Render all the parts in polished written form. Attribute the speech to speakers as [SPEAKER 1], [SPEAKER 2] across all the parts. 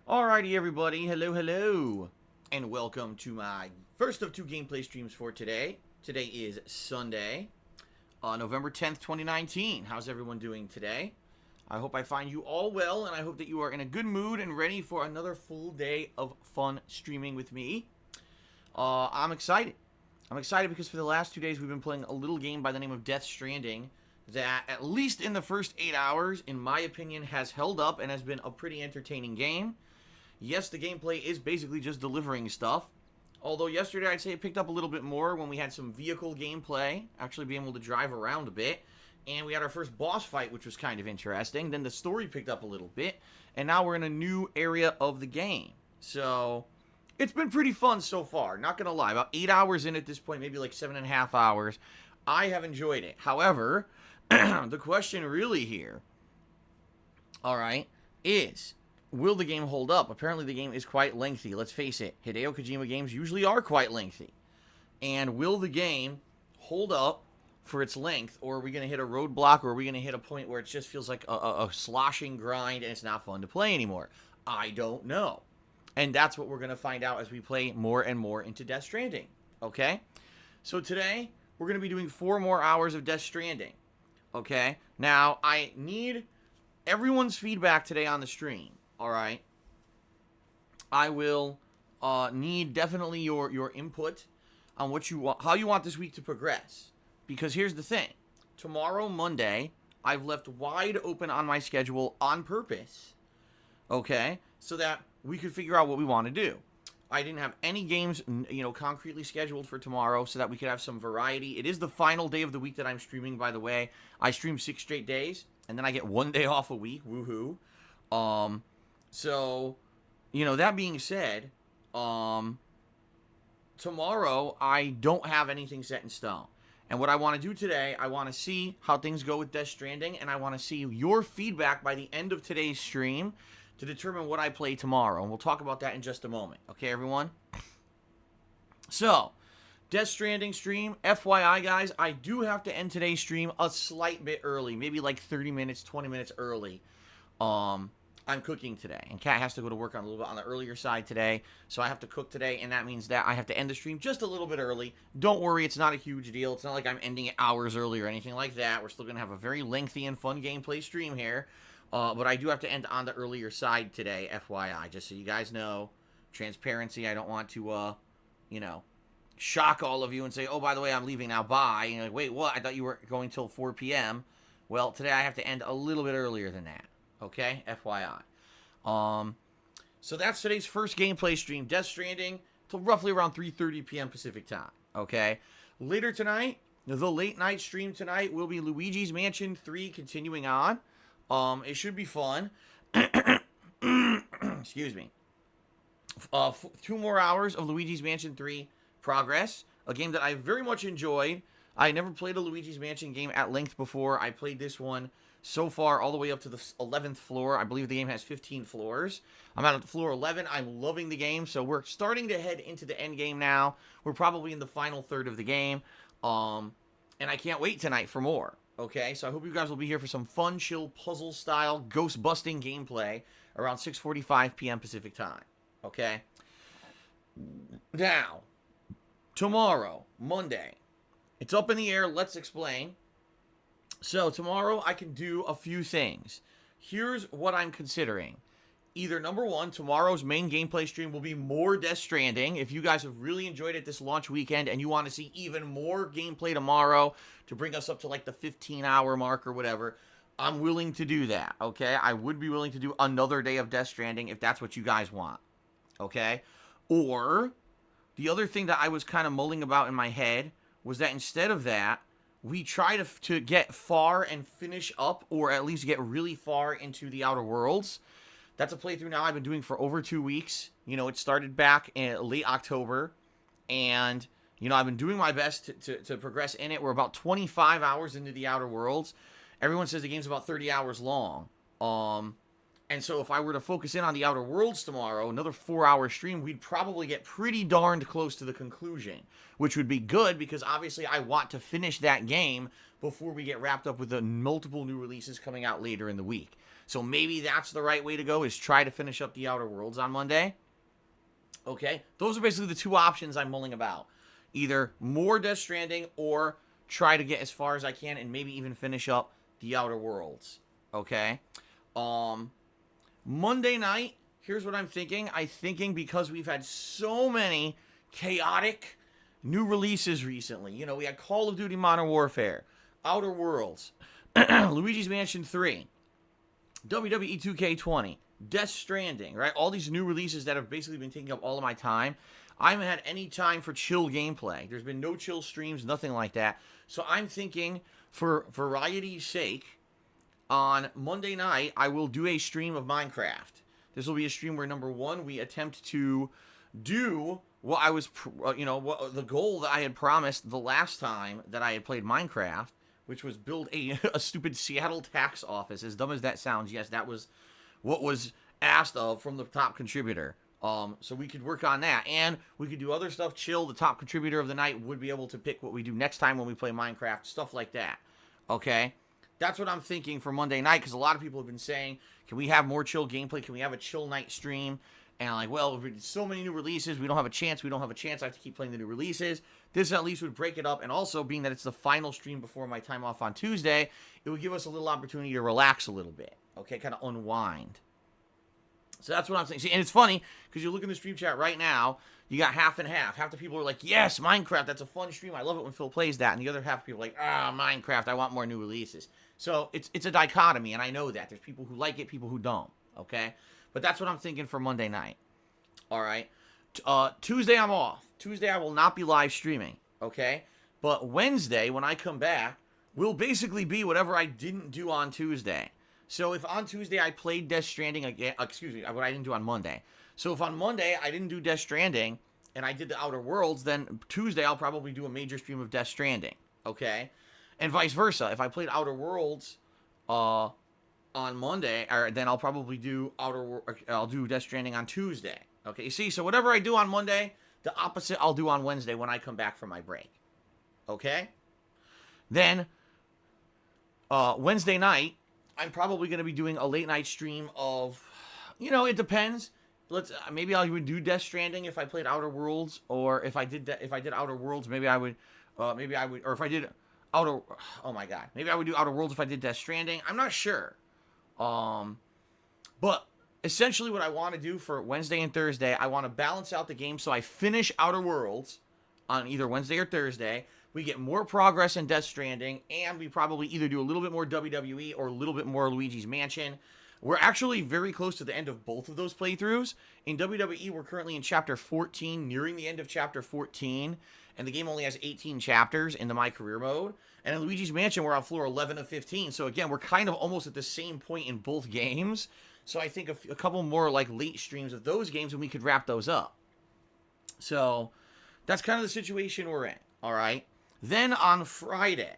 [SPEAKER 1] Alrighty, everybody. Hello, and welcome to my first of two gameplay streams for today. Today is Sunday, November 10th, 2019. How's everyone doing today? I hope I find you all well, and I hope that you are in a good mood and ready for another full day of fun streaming with me. I'm excited. I'm excited because for the last 2 days we've been playing a little game by the name of Death Stranding that, at least in the first 8 hours, in my opinion, has held up and has been a pretty entertaining game. Yes, the gameplay is basically just delivering stuff. Although yesterday I'd say it picked up a little bit more when we had some vehicle gameplay, actually being able to drive around a bit. And we had our first boss fight, which was kind of interesting. Then the story picked up a little bit. And now we're in a new area of the game. So, it's been pretty fun so far. Not going to lie. About 8 hours in at this point, maybe like 7.5 hours. I have enjoyed it. However, the question really here, alright, is, will the game hold up? Apparently the game is quite lengthy. Let's face it, Hideo Kojima games usually are quite lengthy. And will the game hold up for its length, or are we going to hit a roadblock, or are we going to hit a point where it just feels like a sloshing grind and it's not fun to play anymore? I don't know. And that's what we're going to find out as we play more and more into Death Stranding. Okay? So today, we're going to be doing 4 more hours of Death Stranding. Okay? Now, I need everyone's feedback today on the stream. Alright? I will need definitely your input on what you want, how you want this week to progress. Because here's the thing. Tomorrow, Monday, I've left wide open on my schedule on purpose. Okay? So that we could figure out what we want to do. I didn't have any games, concretely scheduled for tomorrow so that we could have some variety. It is the final day of the week that I'm streaming, by the way. I stream 6 straight days, and then I get 1 day off a week. Woohoo. So, that being said, tomorrow I don't have anything set in stone. And what I want to do today, I want to see how things go with Death Stranding, and I want to see your feedback by the end of today's stream to determine what I play tomorrow. And we'll talk about that in just a moment. Okay, everyone? So, Death Stranding stream. FYI, guys, I do have to end today's stream a slight bit early. Maybe like 30 minutes, 20 minutes early. I'm cooking today, and Kat has to go to work on a little bit on the earlier side today, so I have to cook today, and that means that I have to end the stream just a little bit early. Don't worry, it's not a huge deal. It's not like I'm ending it hours early or anything like that. We're still going to have a very lengthy and fun gameplay stream here, but I do have to end on the earlier side today, FYI, just so you guys know. Transparency, I don't want to, shock all of you and say, oh, by the way, I'm leaving now, bye. And you're like, wait, what? I thought you were going till 4 p.m. Well, today I have to end a little bit earlier than that. Okay, FYI. So that's today's first gameplay stream, Death Stranding, till roughly around 3:30 p.m. Pacific time. Okay, later tonight, the late night stream tonight will be Luigi's Mansion 3 continuing on. It should be fun. Excuse me. 2 more hours of Luigi's Mansion 3 Progress, a game that I very much enjoyed. I never played a Luigi's Mansion game at length before. I played this one so far all the way up to the 11th floor. I believe the game has 15 floors. I'm at floor 11. I'm loving the game, so we're starting to head into the end game now. We're probably in the final third of the game, and I can't wait tonight for more. Okay, so I hope you guys will be here for some fun, chill, puzzle-style, ghost-busting gameplay around 6:45 p.m. Pacific time. Okay? Now, tomorrow, Monday, it's up in the air. Let's explain. So, tomorrow I can do a few things. Here's what I'm considering. Either, number one, tomorrow's main gameplay stream will be more Death Stranding. If you guys have really enjoyed it this launch weekend and you want to see even more gameplay tomorrow to bring us up to like the 15-hour mark or whatever, I'm willing to do that, okay? I would be willing to do another day of Death Stranding if that's what you guys want, okay? Or, the other thing that I was kind of mulling about in my head was that instead of that, we try to get far and finish up, or at least get really far into the Outer Worlds. That's a playthrough now I've been doing for over 2 weeks. It started back in late October, and, I've been doing my best to progress in it. We're about 25 hours into the Outer Worlds. Everyone says the game's about 30 hours long. And so if I were to focus in on the Outer Worlds tomorrow, another 4-hour stream, we'd probably get pretty darned close to the conclusion, which would be good because obviously I want to finish that game before we get wrapped up with the multiple new releases coming out later in the week. So maybe that's the right way to go, is try to finish up the Outer Worlds on Monday. Okay? Those are basically the two options I'm mulling about. Either more Death Stranding or try to get as far as I can and maybe even finish up the Outer Worlds. Okay? Monday night, here's what I'm thinking. I'm thinking because we've had so many chaotic new releases recently. You know, we had Call of Duty Modern Warfare, Outer Worlds, Luigi's Mansion 3, WWE 2K20, Death Stranding, right? All these new releases that have basically been taking up all of my time. I haven't had any time for chill gameplay. There's been no chill streams, nothing like that. So I'm thinking, for variety's sake, on Monday night, I will do a stream of Minecraft. This will be a stream where, number one, we attempt to do what I was, what the goal that I had promised the last time that I had played Minecraft, which was build a stupid Seattle tax office. As dumb as that sounds, yes, that was what was asked of from the top contributor. So we could work on that, and we could do other stuff. Chill, the top contributor of the night, would be able to pick what we do next time when we play Minecraft, stuff like that. Okay? That's what I'm thinking for Monday night, because a lot of people have been saying, can we have more chill gameplay? Can we have a chill night stream? And like, well, so many new releases, we don't have a chance. I have to keep playing the new releases. This at least would break it up, and also being that it's the final stream before my time off on Tuesday, it would give us a little opportunity to relax a little bit, okay, kind of unwind. So that's what I'm saying. See, and it's funny, because you look in the stream chat right now, you got half and half. Half the people are like, yes, Minecraft, that's a fun stream. I love it when Phil plays that. And the other half of people are like, Minecraft, I want more new releases. So it's a dichotomy, and I know that. There's people who like it, people who don't, okay? But that's what I'm thinking for Monday night. All right? Tuesday, I'm off. Tuesday, I will not be live streaming, okay? But Wednesday, when I come back, will basically be whatever I didn't do on Tuesday. So if on Tuesday I played Death Stranding again, what I didn't do on Monday. So if on Monday I didn't do Death Stranding and I did the Outer Worlds, then Tuesday I'll probably do a major stream of Death Stranding, okay? And vice versa. If I played Outer Worlds on Monday, then I'll probably do I'll do Death Stranding on Tuesday. Okay, you see, so whatever I do on Monday, the opposite I'll do on Wednesday when I come back from my break. Okay? Then Wednesday night, I'm probably going to be doing a late night stream of, it depends. Maybe I would do Death Stranding if I played Outer Worlds, or if I did Outer Worlds, maybe I would, or if I did maybe I would do Outer Worlds if I did Death Stranding. I'm not sure. But essentially what I want to do for Wednesday and Thursday, I want to balance out the game so I finish Outer Worlds on either Wednesday or Thursday. We get more progress in Death Stranding, and we probably either do a little bit more WWE or a little bit more Luigi's Mansion. We're actually very close to the end of both of those playthroughs. In WWE, we're currently in Chapter 14, nearing the end of Chapter 14, and the game only has 18 chapters in the My Career mode. And in Luigi's Mansion, we're on floor 11 of 15, so again, we're kind of almost at the same point in both games. So I think a couple more like late streams of those games, and we could wrap those up. So that's kind of the situation we're in, all right? Then on Friday,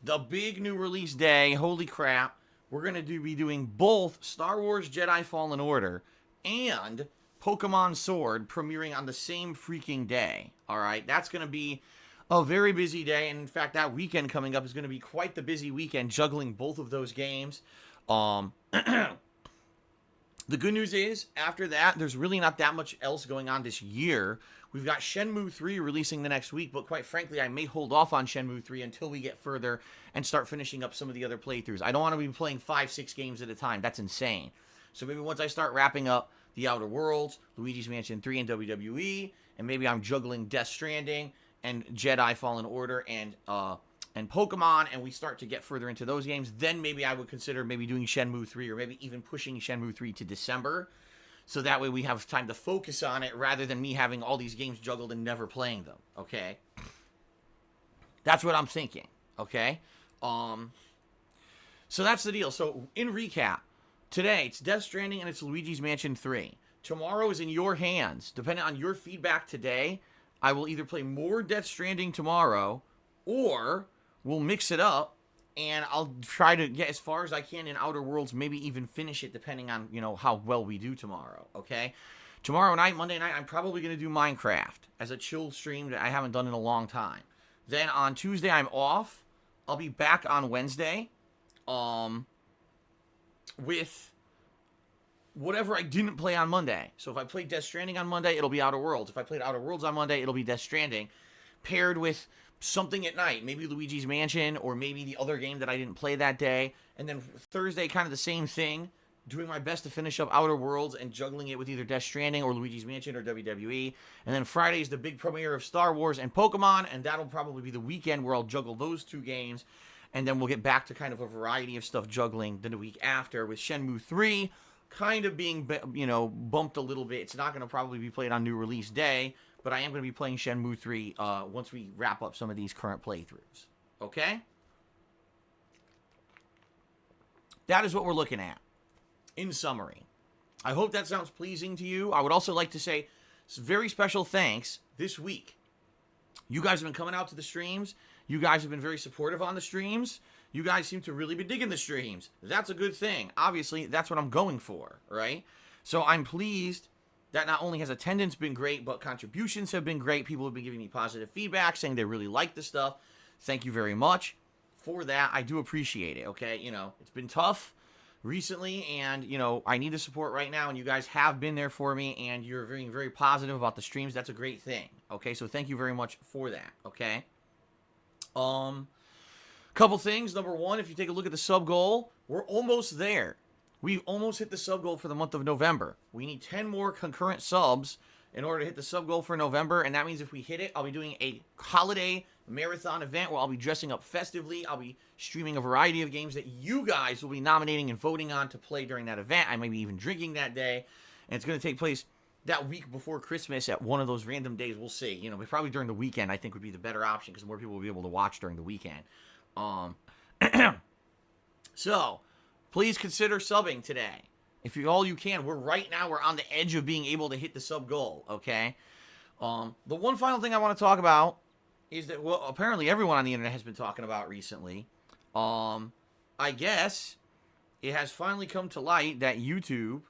[SPEAKER 1] the big new release day, holy crap, we're going to be doing both Star Wars Jedi Fallen Order and Pokemon Sword premiering on the same freaking day, all right? That's going to be a very busy day, and in fact, that weekend coming up is going to be quite the busy weekend, juggling both of those games. The good news is, after that, there's really not that much else going on this year. We've got Shenmue 3 releasing the next week, but quite frankly, I may hold off on Shenmue 3 until we get further and start finishing up some of the other playthroughs. I don't want to be playing 5-6 games at a time. That's insane. So maybe once I start wrapping up the Outer Worlds, Luigi's Mansion 3, and WWE, and maybe I'm juggling Death Stranding and Jedi Fallen Order and Pokemon, and we start to get further into those games, then maybe I would consider maybe doing Shenmue 3, or maybe even pushing Shenmue 3 to December, so that way we have time to focus on it, rather than me having all these games juggled and never playing them, okay? That's what I'm thinking, okay? So that's the deal. So, in recap, today, it's Death Stranding and it's Luigi's Mansion 3. Tomorrow is in your hands. Depending on your feedback today, I will either play more Death Stranding tomorrow, or we'll mix it up, and I'll try to get as far as I can in Outer Worlds, maybe even finish it, depending on, how well we do tomorrow, okay? Tomorrow night, Monday night, I'm probably going to do Minecraft as a chill stream that I haven't done in a long time. Then on Tuesday, I'm off. I'll be back on Wednesday. with whatever I didn't play on Monday. So if I played Death Stranding on Monday, it'll be Outer Worlds. If I played Outer Worlds on Monday, it'll be Death Stranding, paired with something at night, maybe Luigi's Mansion, or maybe the other game that I didn't play that day. And then Thursday, kind of the same thing, doing my best to finish up Outer Worlds and juggling it with either Death Stranding or Luigi's Mansion or WWE. And then Friday is the big premiere of Star Wars and Pokemon, and that'll probably be the weekend where I'll juggle those two games. And then we'll get back to kind of a variety of stuff juggling the week after, with Shenmue 3 kind of being, bumped a little bit. It's not going to probably be played on new release day, but I am going to be playing Shenmue 3 once we wrap up some of these current playthroughs. Okay? That is what we're looking at, in summary. I hope that sounds pleasing to you. I would also like to say very special thanks this week. You guys have been coming out to the streams. You guys have been very supportive on the streams. You guys seem to really be digging the streams. That's a good thing. Obviously, that's what I'm going for, right? So I'm pleased that not only has attendance been great, but contributions have been great. People have been giving me positive feedback, saying they really like the stuff. Thank you very much for that. I do appreciate it, okay? It's been tough recently, and, I need the support right now, and you guys have been there for me, and you're being very positive about the streams. That's a great thing, okay? So thank you very much for that, okay? Couple things. Number one, if you take a look at the sub goal, we're almost there. We've almost hit the sub goal for the month of November. We need 10 more concurrent subs in order to hit the sub goal for November, and that means if we hit it, I'll be doing a holiday marathon event where I'll be dressing up festively. I'll be streaming a variety of games that you guys will be nominating and voting on to play during that event. I might be even drinking that day, and it's going to take place that week before Christmas at one of those random days. We'll see. But probably during the weekend, I think, would be the better option, because more people will be able to watch during the weekend. So, please consider subbing today. If you can. We're on the edge of being able to hit the sub goal, okay? The one final thing I want to talk about is that, well, apparently everyone on the internet has been talking about recently. I guess it has finally come to light that YouTube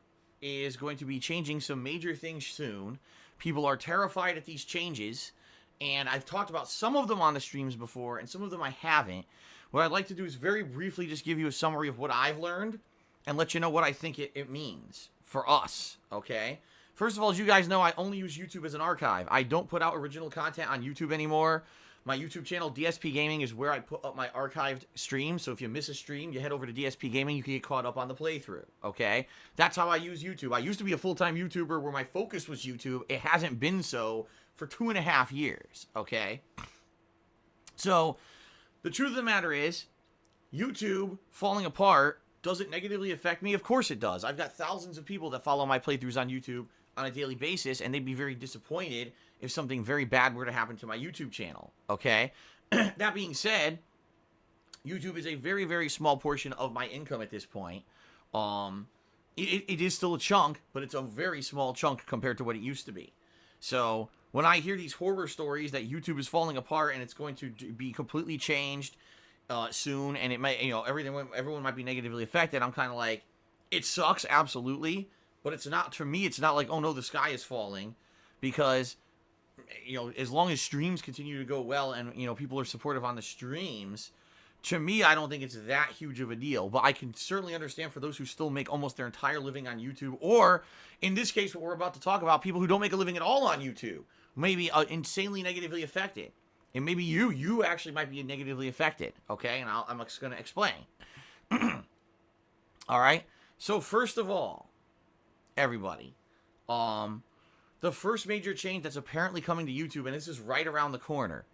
[SPEAKER 1] is going to be changing some major things soon. People are terrified at these changes, and I've talked about some of them on the streams before, and some of them I haven't. What I'd like to do is very briefly just give you a summary of what I've learned, and let you know what I think it means for us, okay? First of all, as you guys know, I only use YouTube as an archive. I don't put out original content on YouTube anymore. My YouTube channel, DSPGaming, is where I put up my archived streams. So if you miss a stream, you head over to DSPGaming, you can get caught up on the playthrough, okay? That's how I use YouTube. I used to be a full-time YouTuber where my focus was YouTube. It hasn't been so for 2.5 years, okay? So, the truth of the matter is, YouTube falling apart, does it negatively affect me? Of course it does. I've got thousands of people that follow my playthroughs on YouTube on a daily basis, and they'd be very disappointed if something very bad were to happen to my YouTube channel, okay? That being said, YouTube is a very, very small portion of my income at this point. It is still a chunk, but it's a very small chunk compared to what it used to be. So, when I hear these horror stories that YouTube is falling apart and it's going to be completely changed soon, and it might, everyone might be negatively affected, I'm kind of like, it sucks, absolutely, but it's not, for me, it's not like, oh no, the sky is falling, because, as long as streams continue to go well and, people are supportive on the streams, to me, I don't think it's that huge of a deal, but I can certainly understand for those who still make almost their entire living on YouTube, or, in this case, what we're about to talk about, people who don't make a living at all on YouTube, may be insanely negatively affected. And maybe you actually might be negatively affected, okay? And I'm just going to explain. All right? So, first of all, everybody, the first major change that's apparently coming to YouTube, and this is right around the corner,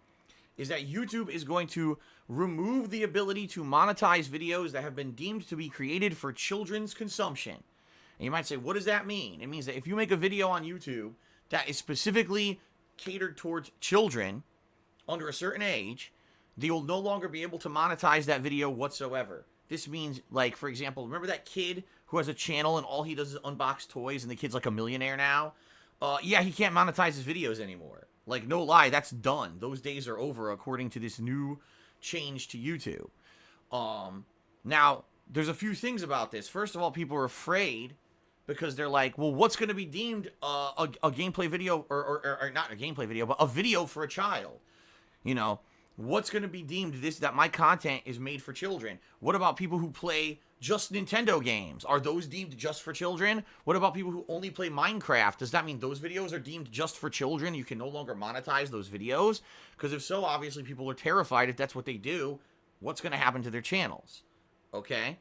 [SPEAKER 1] is that YouTube is going to remove the ability to monetize videos that have been deemed to be created for children's consumption. And you might say, what does that mean? It means that if you make a video on YouTube that is specifically catered towards children under a certain age, they will no longer be able to monetize that video whatsoever. This means, like, for example, remember that kid who has a channel and all he does is unbox toys and the kid's like a millionaire now? Yeah, he can't monetize his videos anymore. Like, no lie, that's done. Those days are over according to this new change to YouTube. Now, there's a few things about this. First of all, people are afraid because they're like, well, what's going to be deemed a gameplay video, or not a gameplay video, but a video for a child? What's going to be deemed that my content is made for children? What about people who play just Nintendo games? Are those deemed just for children? What about people who only play Minecraft? Does that mean those videos are deemed just for children? You can no longer monetize those videos? Because if so, obviously people are terrified if that's what they do. What's going to happen to their channels? Okay?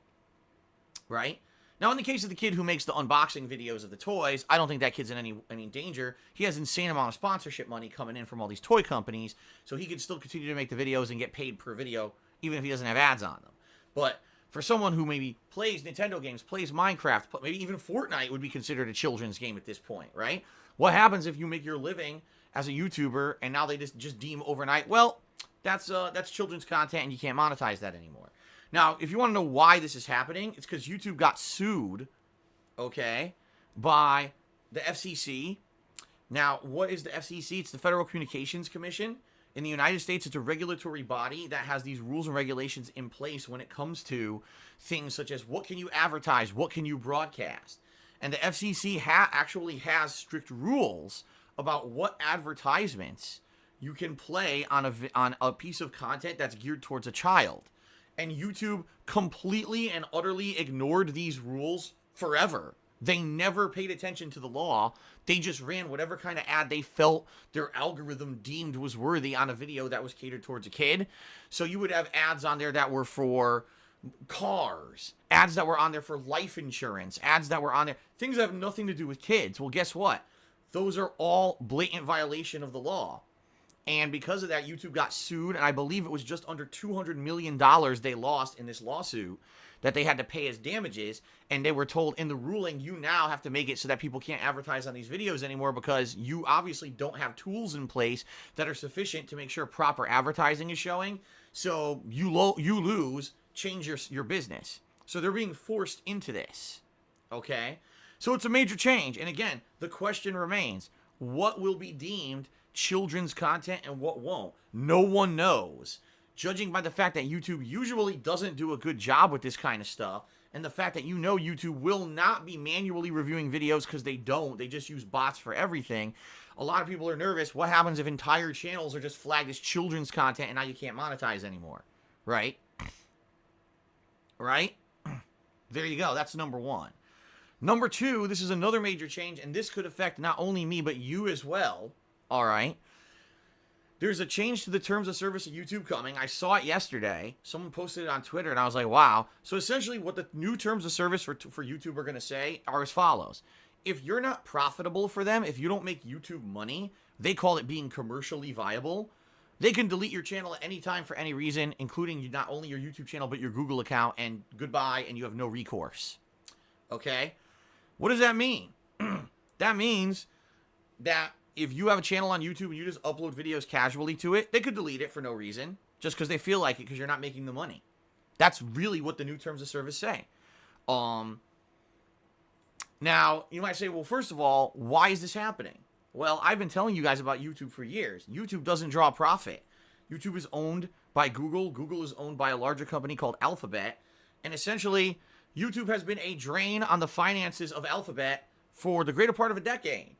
[SPEAKER 1] Right? Now, in the case of the kid who makes the unboxing videos of the toys, I don't think that kid's in any danger. He has an insane amount of sponsorship money coming in from all these toy companies, so he could still continue to make the videos and get paid per video, even if he doesn't have ads on them. But for someone who maybe plays Nintendo games, plays Minecraft, maybe even Fortnite would be considered a children's game at this point, right? What happens if you make your living as a YouTuber and now they just deem overnight, well, that's children's content and you can't monetize that anymore. Now, if you want to know why this is happening, it's because YouTube got sued, okay, by the FCC. Now, what is the FCC? It's the Federal Communications Commission. In the United States, it's a regulatory body that has these rules and regulations in place when it comes to things such as what can you advertise, what can you broadcast. And the FCC actually has strict rules about what advertisements you can play on a piece of content that's geared towards a child. And YouTube completely and utterly ignored these rules forever. They never paid attention to the law. They just ran whatever kind of ad they felt their algorithm deemed was worthy on a video that was catered towards a kid. So you would have ads on there that were for cars, ads that were on there for life insurance, ads that were on there, things that have nothing to do with kids. Well, guess what? Those are all blatant violation of the law. And because of that, YouTube got sued, and I believe it was just under $200 million they lost in this lawsuit that they had to pay as damages. And they were told in the ruling, you now have to make it so that people can't advertise on these videos anymore because you obviously don't have tools in place that are sufficient to make sure proper advertising is showing. So you lose, change your business. So they're being forced into this, okay? So it's a major change. And again, the question remains, what will be deemed children's content and what won't? No one knows. Judging by the fact that YouTube usually doesn't do a good job with this kind of stuff, and the fact that YouTube will not be manually reviewing videos because they just use bots for everything, a lot of people are nervous. What happens if entire channels are just flagged as children's content and now you can't monetize anymore? Right? Right? There you go. That's number one. Number two, this is another major change, and this could affect not only me, but you as well. All right. There's a change to the terms of service of YouTube coming. I saw it yesterday. Someone posted it on Twitter, and I was like, wow. So essentially what the new terms of service for YouTube are going to say are as follows. If you're not profitable for them, if you don't make YouTube money, they call it being commercially viable. They can delete your channel at any time for any reason, including not only your YouTube channel, but your Google account, and goodbye, and you have no recourse. Okay? What does that mean? That means that if you have a channel on YouTube and you just upload videos casually to it, they could delete it for no reason, just because they feel like it because you're not making the money. That's really what the new terms of service say. Now, you might say, well, first of all, why is this happening? Well, I've been telling you guys about YouTube for years. YouTube doesn't draw profit. YouTube is owned by Google. Google is owned by a larger company called Alphabet. And essentially, YouTube has been a drain on the finances of Alphabet for the greater part of a decade.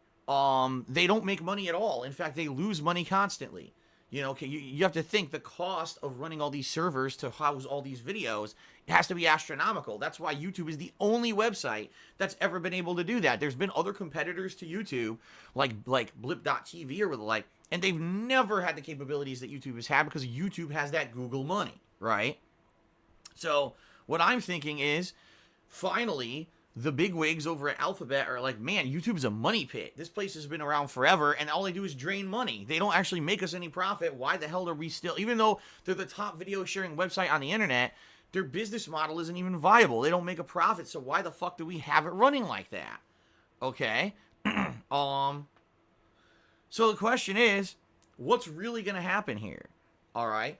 [SPEAKER 1] They don't make money at all. In fact, they lose money constantly. You know, you have to think the cost of running all these servers to house all these videos, it has to be astronomical. That's why YouTube is the only website that's ever been able to do that. There's been other competitors to YouTube, like Blip.tv or the like, and they've never had the capabilities that YouTube has had because YouTube has that Google money, right? So what I'm thinking is, finally, the big wigs over at Alphabet are like, man, YouTube's a money pit. This place has been around forever, and all they do is drain money. They don't actually make us any profit. Why the hell are we still, even though they're the top video sharing website on the internet, their business model isn't even viable. They don't make a profit, so why the fuck do we have it running like that? Okay. So the question is, what's really going to happen here? All right.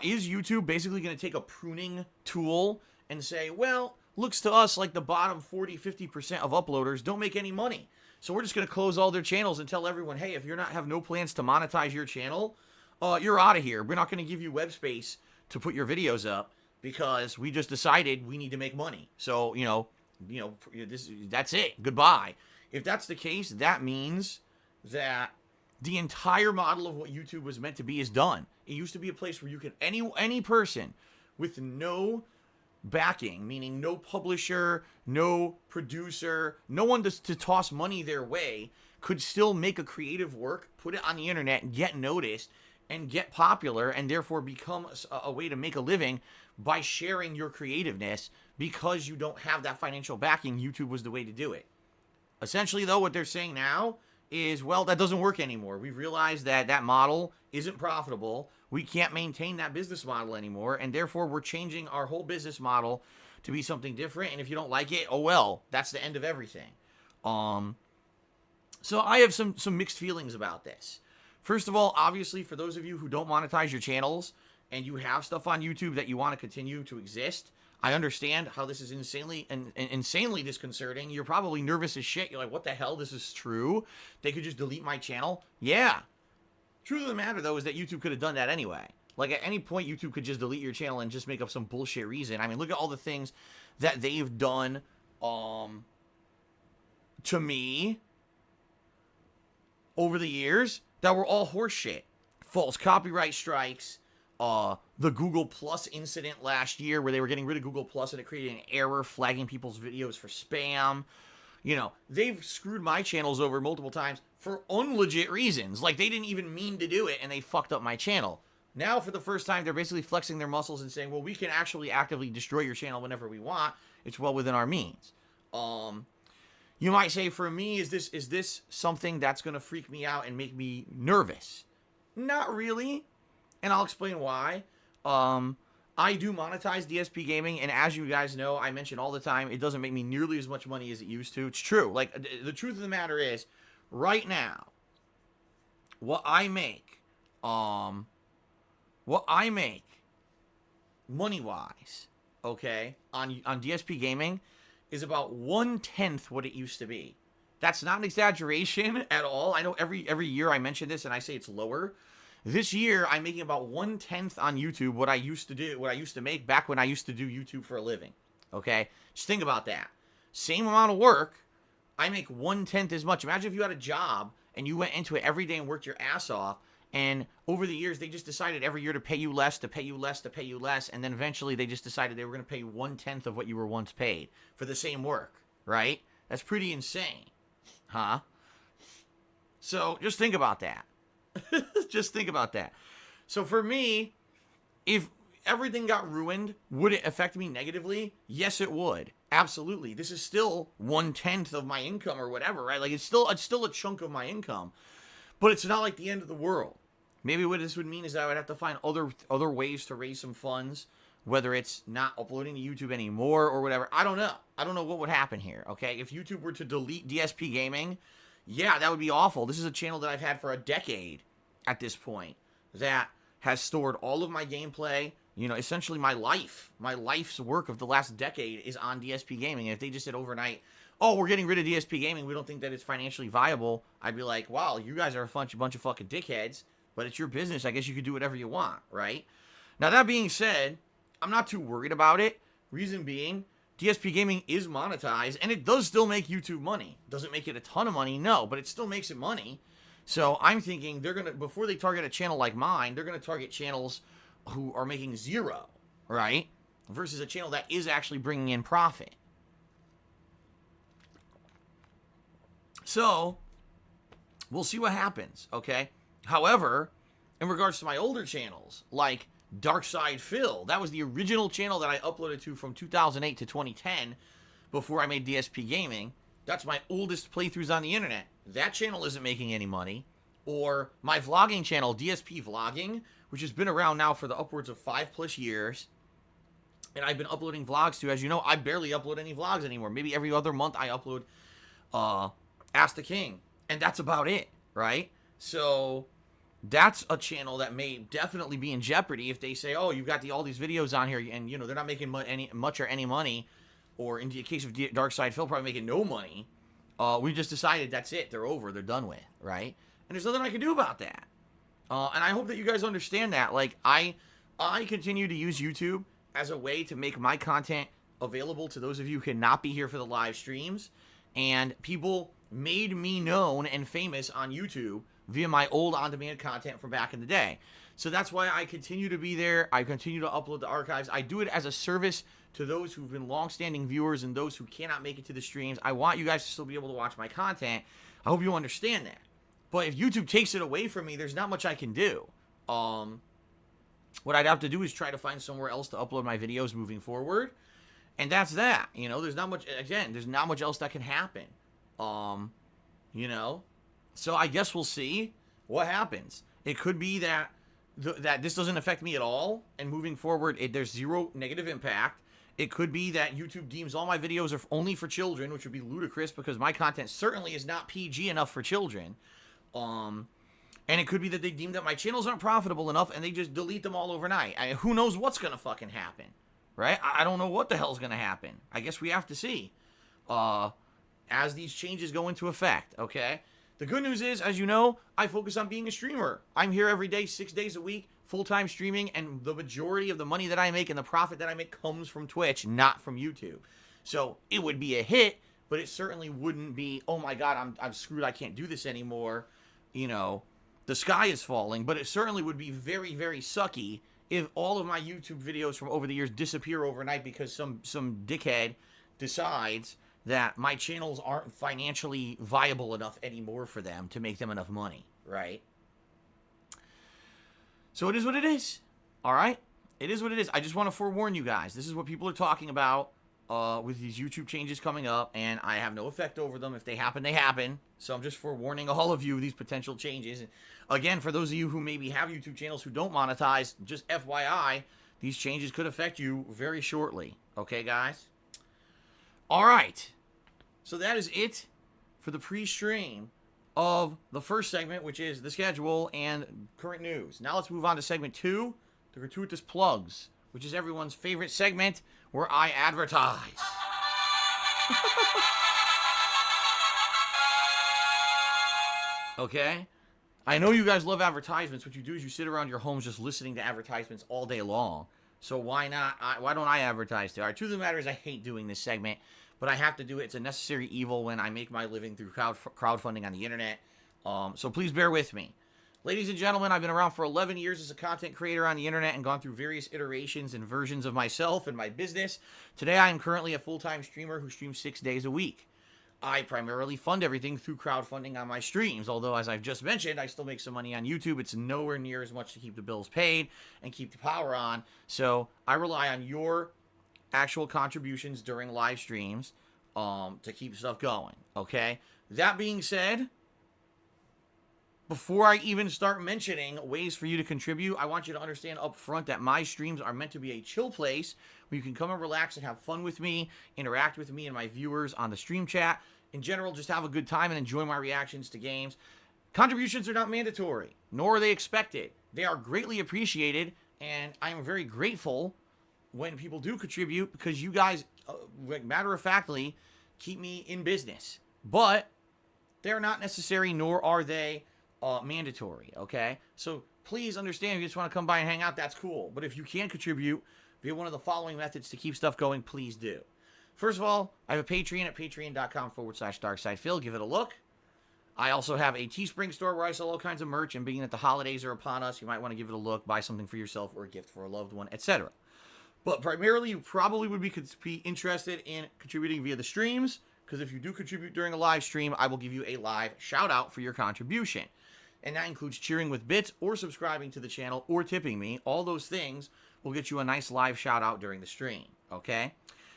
[SPEAKER 1] Is YouTube basically going to take a pruning tool and say, well, looks to us like the bottom 40, 50% of uploaders don't make any money. So we're just going to close all their channels and tell everyone, hey, if have no plans to monetize your channel, you're out of here. We're not going to give you web space to put your videos up because we just decided we need to make money. So, that's it. Goodbye. If that's the case, that means that the entire model of what YouTube was meant to be is done. It used to be a place where you could, any person with no backing, meaning no publisher, no producer, no one to toss money their way, could still make a creative work, put it on the internet, and get noticed, and get popular, and therefore become a way to make a living by sharing your creativeness. Because you don't have that financial backing, YouTube was the way to do it. Essentially, though, what they're saying now is, well, that doesn't work anymore. We've realized that that model isn't profitable. We can't maintain that business model anymore, and therefore we're changing our whole business model to be something different. And if you don't like it, oh well, that's the end of everything. So I have some mixed feelings about this. First of all, obviously, for those of you who don't monetize your channels and you have stuff on YouTube that you want to continue to exist, I understand how this is insanely disconcerting. You're probably nervous as shit. You're like, what the hell? This is true? They could just delete my channel? Yeah. Truth of the matter, though, is that YouTube could have done that anyway. Like, at any point, YouTube could just delete your channel and just make up some bullshit reason. I mean, look at all the things that they've done to me over the years that were all horseshit. False copyright strikes, the Google Plus incident last year where they were getting rid of Google Plus and it created an error flagging people's videos for spam. You know, they've screwed my channels over multiple times for unlegit reasons. Like, they didn't even mean to do it and they fucked up my channel. Now, for the first time, they're basically flexing their muscles and saying, well, we can actually actively destroy your channel whenever we want. It's well within our means. You might say, for me, is this something that's going to freak me out and make me nervous? Not really. And I'll explain why. I do monetize DSPGaming, and as you guys know, I mention all the time, it doesn't make me nearly as much money as it used to. It's true. Like, the truth of the matter is, right now, what I make money-wise, okay, on DSPGaming is about 1/10 what it used to be. That's not an exaggeration at all. I know every year I mention this and I say it's lower. This year, I'm making about 1/10 on YouTube what I used to make back when I used to do YouTube for a living. Okay? Just think about that. Same amount of work, I make 1/10 as much. Imagine if you had a job and you went into it every day and worked your ass off, and over the years, they just decided every year to pay you less, to pay you less, to pay you less, and then eventually they just decided they were going to pay you 1/10 of what you were once paid for the same work, right? That's pretty insane, huh? So just think about that. Just think about that. So for me, if everything got ruined, would it affect me negatively? Yes, it would. Absolutely. This is still 1/10 of my income or whatever, right? Like, it's still a chunk of my income, but it's not like the end of the world. Maybe what this would mean is that I would have to find other ways to raise some funds, whether it's not uploading to YouTube anymore or whatever. I don't know. I don't know what would happen here, okay? If YouTube were to delete DSPGaming, yeah, that would be awful. This is a channel that I've had for a decade at this point that has stored all of my gameplay. You know, essentially my life's work of the last decade is on DSPGaming. And if they just said overnight, oh, we're getting rid of DSPGaming, we don't think that it's financially viable, I'd be like, wow, you guys are a bunch of fucking dickheads, but it's your business. I guess you could do whatever you want, right? Now, that being said, I'm not too worried about it. Reason being, DSPGaming is monetized, and it does still make YouTube money. Doesn't make it a ton of money, no, but it still makes it money. So I'm thinking they're going to, before they target a channel like mine, they're going to target channels who are making zero, right? Versus a channel that is actually bringing in profit. So, we'll see what happens, okay? However, in regards to my older channels, like Darkside Phil, that was the original channel that I uploaded to from 2008 to 2010 before I made DSPGaming. That's my oldest playthroughs on the internet. That channel isn't making any money. Or my vlogging channel, DSP Vlogging, which has been around now for the upwards of 5+ years. And I've been uploading vlogs to, as you know, I barely upload any vlogs anymore. Maybe every other month I upload Ask the King. And that's about it, right? So that's a channel that may definitely be in jeopardy if they say, oh, you've got all these videos on here and, you know, they're not making much or any money. Or in the case of Darkside Phil, probably making no money. We just decided that's it. They're over. They're done with, right? And there's nothing I can do about that. And I hope that you guys understand that. Like, I continue to use YouTube as a way to make my content available to those of you who cannot be here for the live streams. And people made me known and famous on YouTube via my old on-demand content from back in the day. So that's why I continue to be there. I continue to upload the archives. I do it as a service to those who've been long-standing viewers and those who cannot make it to the streams. I want you guys to still be able to watch my content. I hope you understand that. But if YouTube takes it away from me, there's not much I can do. What I'd have to do is try to find somewhere else to upload my videos moving forward. And that's that. You know, there's not much, again, there's not much else that can happen. You know, so I guess we'll see what happens. It could be that that this doesn't affect me at all, and moving forward, there's zero negative impact. It could be that YouTube deems all my videos are only for children, which would be ludicrous because my content certainly is not PG enough for children. And it could be that they deem that my channels aren't profitable enough and they just delete them all overnight. Who knows what's going to fucking happen, right? I don't know what the hell's going to happen. I guess we have to see as these changes go into effect, okay? The good news is, as you know, I focus on being a streamer. I'm here every day, 6 days a week, full-time streaming, and the majority of the money that I make and the profit that I make comes from Twitch, not from YouTube. So it would be a hit, but it certainly wouldn't be, oh my God, I'm screwed, I can't do this anymore. You know, the sky is falling, but it certainly would be very, very sucky if all of my YouTube videos from over the years disappear overnight because some dickhead decides that my channels aren't financially viable enough anymore for them to make them enough money, right? So it is what it is, all right? It is what it is. I just want to forewarn you guys. This is what people are talking about with these YouTube changes coming up, and I have no effect over them. If they happen, they happen. So I'm just forewarning all of you these potential changes. And again, for those of you who maybe have YouTube channels who don't monetize, just FYI, these changes could affect you very shortly. Okay, guys? All right. So that is it for the pre-stream of the first segment, which is the schedule and current news. Now let's move on to segment 2, the gratuitous plugs, which is everyone's favorite segment where I advertise. Okay? I know you guys love advertisements. What you do is you sit around your homes just listening to advertisements all day long. So why not? Why don't I advertise there? All right, truth of the matter is I hate doing this segment, but I have to do it. It's a necessary evil when I make my living through crowdfunding on the internet. So please bear with me. Ladies and gentlemen, I've been around for 11 years as a content creator on the internet and gone through various iterations and versions of myself and my business. Today, I am currently a full-time streamer who streams 6 days a week. I primarily fund everything through crowdfunding on my streams, although, as I've just mentioned, I still make some money on YouTube. It's nowhere near as much to keep the bills paid and keep the power on, so I rely on your actual contributions during live streams to keep stuff going, okay? That being said, before I even start mentioning ways for you to contribute, I want you to understand up front that my streams are meant to be a chill place where you can come and relax and have fun with me, interact with me and my viewers on the stream chat. In general, just have a good time and enjoy my reactions to games. Contributions are not mandatory, nor are they expected. They are greatly appreciated, and I am very grateful when people do contribute because you guys, matter-of-factly, keep me in business. But they're not necessary, nor are they mandatory, okay? So please understand, if you just want to come by and hang out, that's cool. But if you can contribute via one of the following methods to keep stuff going, please do. First of all, I have a Patreon at patreon.com/DarkSidePhil. Give it a look. I also have a Teespring store where I sell all kinds of merch, and being that the holidays are upon us, you might want to give it a look, buy something for yourself or a gift for a loved one, etc. But primarily, you probably would be interested in contributing via the streams, because if you do contribute during a live stream, I will give you a live shout-out for your contribution. And that includes cheering with bits or subscribing to the channel or tipping me. All those things will get you a nice live shout-out during the stream, okay?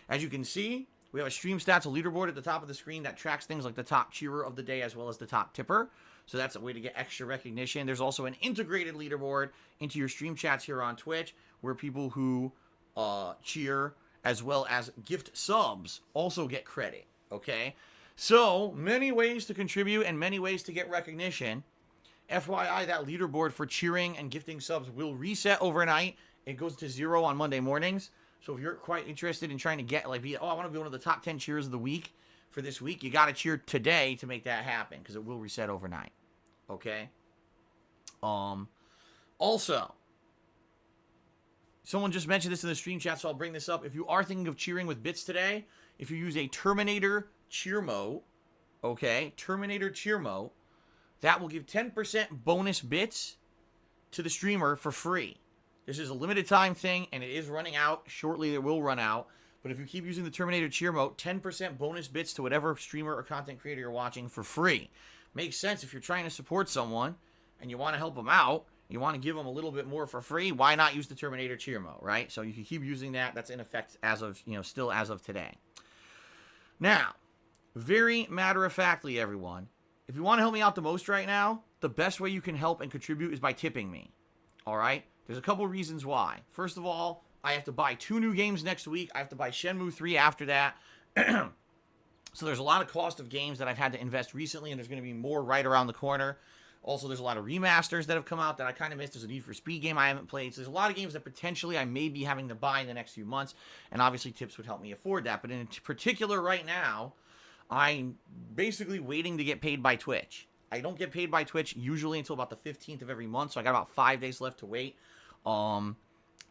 [SPEAKER 1] As you can see, we have a stream stats, a leaderboard at the top of the screen that tracks things like the top cheerer of the day as well as the top tipper. So that's a way to get extra recognition. There's also an integrated leaderboard into your stream chats here on Twitch where people who cheer as well as gift subs also get credit, okay? So, many ways to contribute and many ways to get recognition. FYI, that leaderboard for cheering and gifting subs will reset overnight. It goes to 0 on Monday mornings. So if you're quite interested in trying to get, I want to be one of the top 10 cheers of the week for this week, you got to cheer today to make that happen because it will reset overnight. Okay? Also, someone just mentioned this in the stream chat, so I'll bring this up. If you are thinking of cheering with bits today, if you use a Terminator cheer mode, okay, Terminator cheer mode, that will give 10% bonus bits to the streamer for free. This is a limited time thing, and it is running out. Shortly, it will run out. But if you keep using the Terminator cheer mode, 10% bonus bits to whatever streamer or content creator you're watching for free. Makes sense if you're trying to support someone and you want to help them out, you want to give them a little bit more for free, why not use the Terminator cheer mode, right? So you can keep using that. That's in effect as of, still as of today. Now, very matter-of-factly, everyone, if you want to help me out the most right now, the best way you can help and contribute is by tipping me, all right? There's a couple reasons why. First of all, I have to buy 2 new games next week. I have to buy Shenmue 3 after that. So there's a lot of cost of games that I've had to invest recently, and there's going to be more right around the corner. Also, there's a lot of remasters that have come out that I kind of missed. There's a Need for Speed game I haven't played. So there's a lot of games that potentially I may be having to buy in the next few months, and obviously tips would help me afford that. But in particular right now, I'm basically waiting to get paid by Twitch. I don't get paid by Twitch usually until about the 15th of every month, so I got about 5 days left to wait.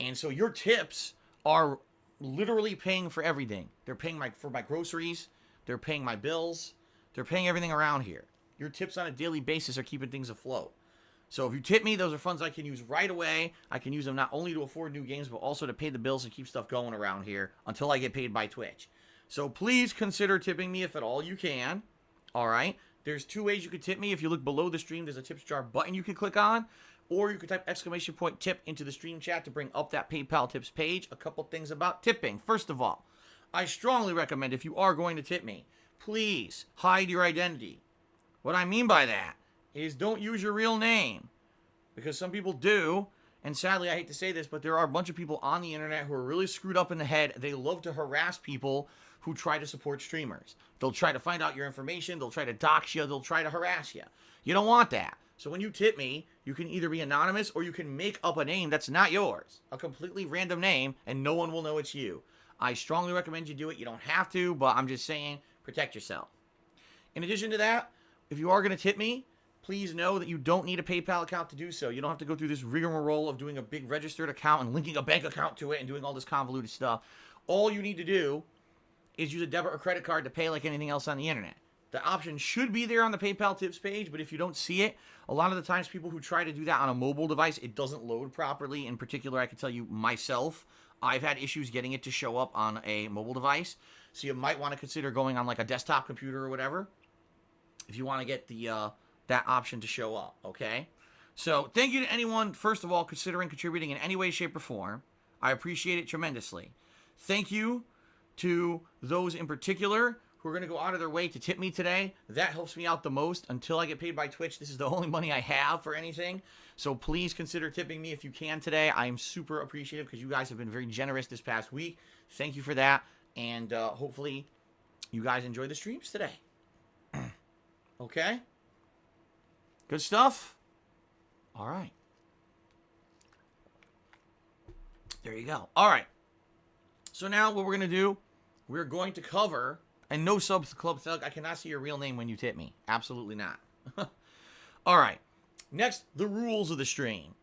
[SPEAKER 1] And so your tips are literally paying for everything. They're paying for my groceries. They're paying my bills. They're paying everything around here. Your tips on a daily basis are keeping things afloat. So if you tip me, those are funds I can use right away. I can use them not only to afford new games, but also to pay the bills and keep stuff going around here until I get paid by Twitch. So please consider tipping me if at all you can. All right? There's 2 ways you can tip me. If you look below the stream, there's a tips jar button you can click on. Or you can type !tip into the stream chat to bring up that PayPal tips page. A couple things about tipping. First of all, I strongly recommend if you are going to tip me, please hide your identity. What I mean by that is don't use your real name, because some people do, and sadly I hate to say this, but there are a bunch of people on the internet who are really screwed up in the head. They love to harass people who try to support streamers. They'll try to find out your information, they'll try to dox you, they'll try to harass you. You don't want that. So when you tip me, you can either be anonymous or you can make up a name that's not yours, a completely random name, and no one will know it's you. I strongly recommend you do it. You don't have to, but I'm just saying, protect yourself. In addition to that, if you are going to tip me, please know that you don't need a PayPal account to do so. You don't have to go through this rigmarole of doing a big registered account and linking a bank account to it and doing all this convoluted stuff. All you need to do is use a debit or credit card to pay like anything else on the internet. The option should be there on the PayPal tips page, but if you don't see it, a lot of the times people who try to do that on a mobile device, it doesn't load properly. In particular, I can tell you myself, I've had issues getting it to show up on a mobile device. So you might want to consider going on like a desktop computer or whatever if you want to get the that option to show up, okay? So thank you to anyone, first of all, considering contributing in any way, shape, or form. I appreciate it tremendously. Thank you to those in particular who are going to go out of their way to tip me today. That helps me out the most. Until I get paid by Twitch, this is the only money I have for anything. So please consider tipping me if you can today. I am super appreciative because you guys have been very generous this past week. Thank you for that. And hopefully you guys enjoy the streams today. Okay? Good stuff? All right. There you go. All right. So now what we're going to do, we're going to cover, and no subs to Club Thug. I cannot see your real name when you tip me. Absolutely not. All right. Next, the rules of the stream.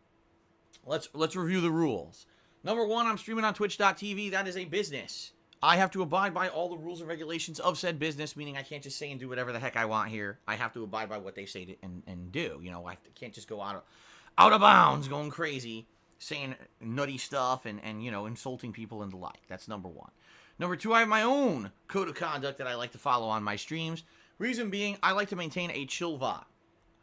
[SPEAKER 1] Let's review the rules. Number 1, I'm streaming on twitch.tv. That is a business. I have to abide by all the rules and regulations of said business, meaning I can't just say and do whatever the heck I want here. I have to abide by what they say and do. You know, I can't just go out of bounds, going crazy, saying nutty stuff and you know, insulting people and the like. That's number 1. Number 2, I have my own code of conduct that I like to follow on my streams. Reason being, I like to maintain a chill vibe.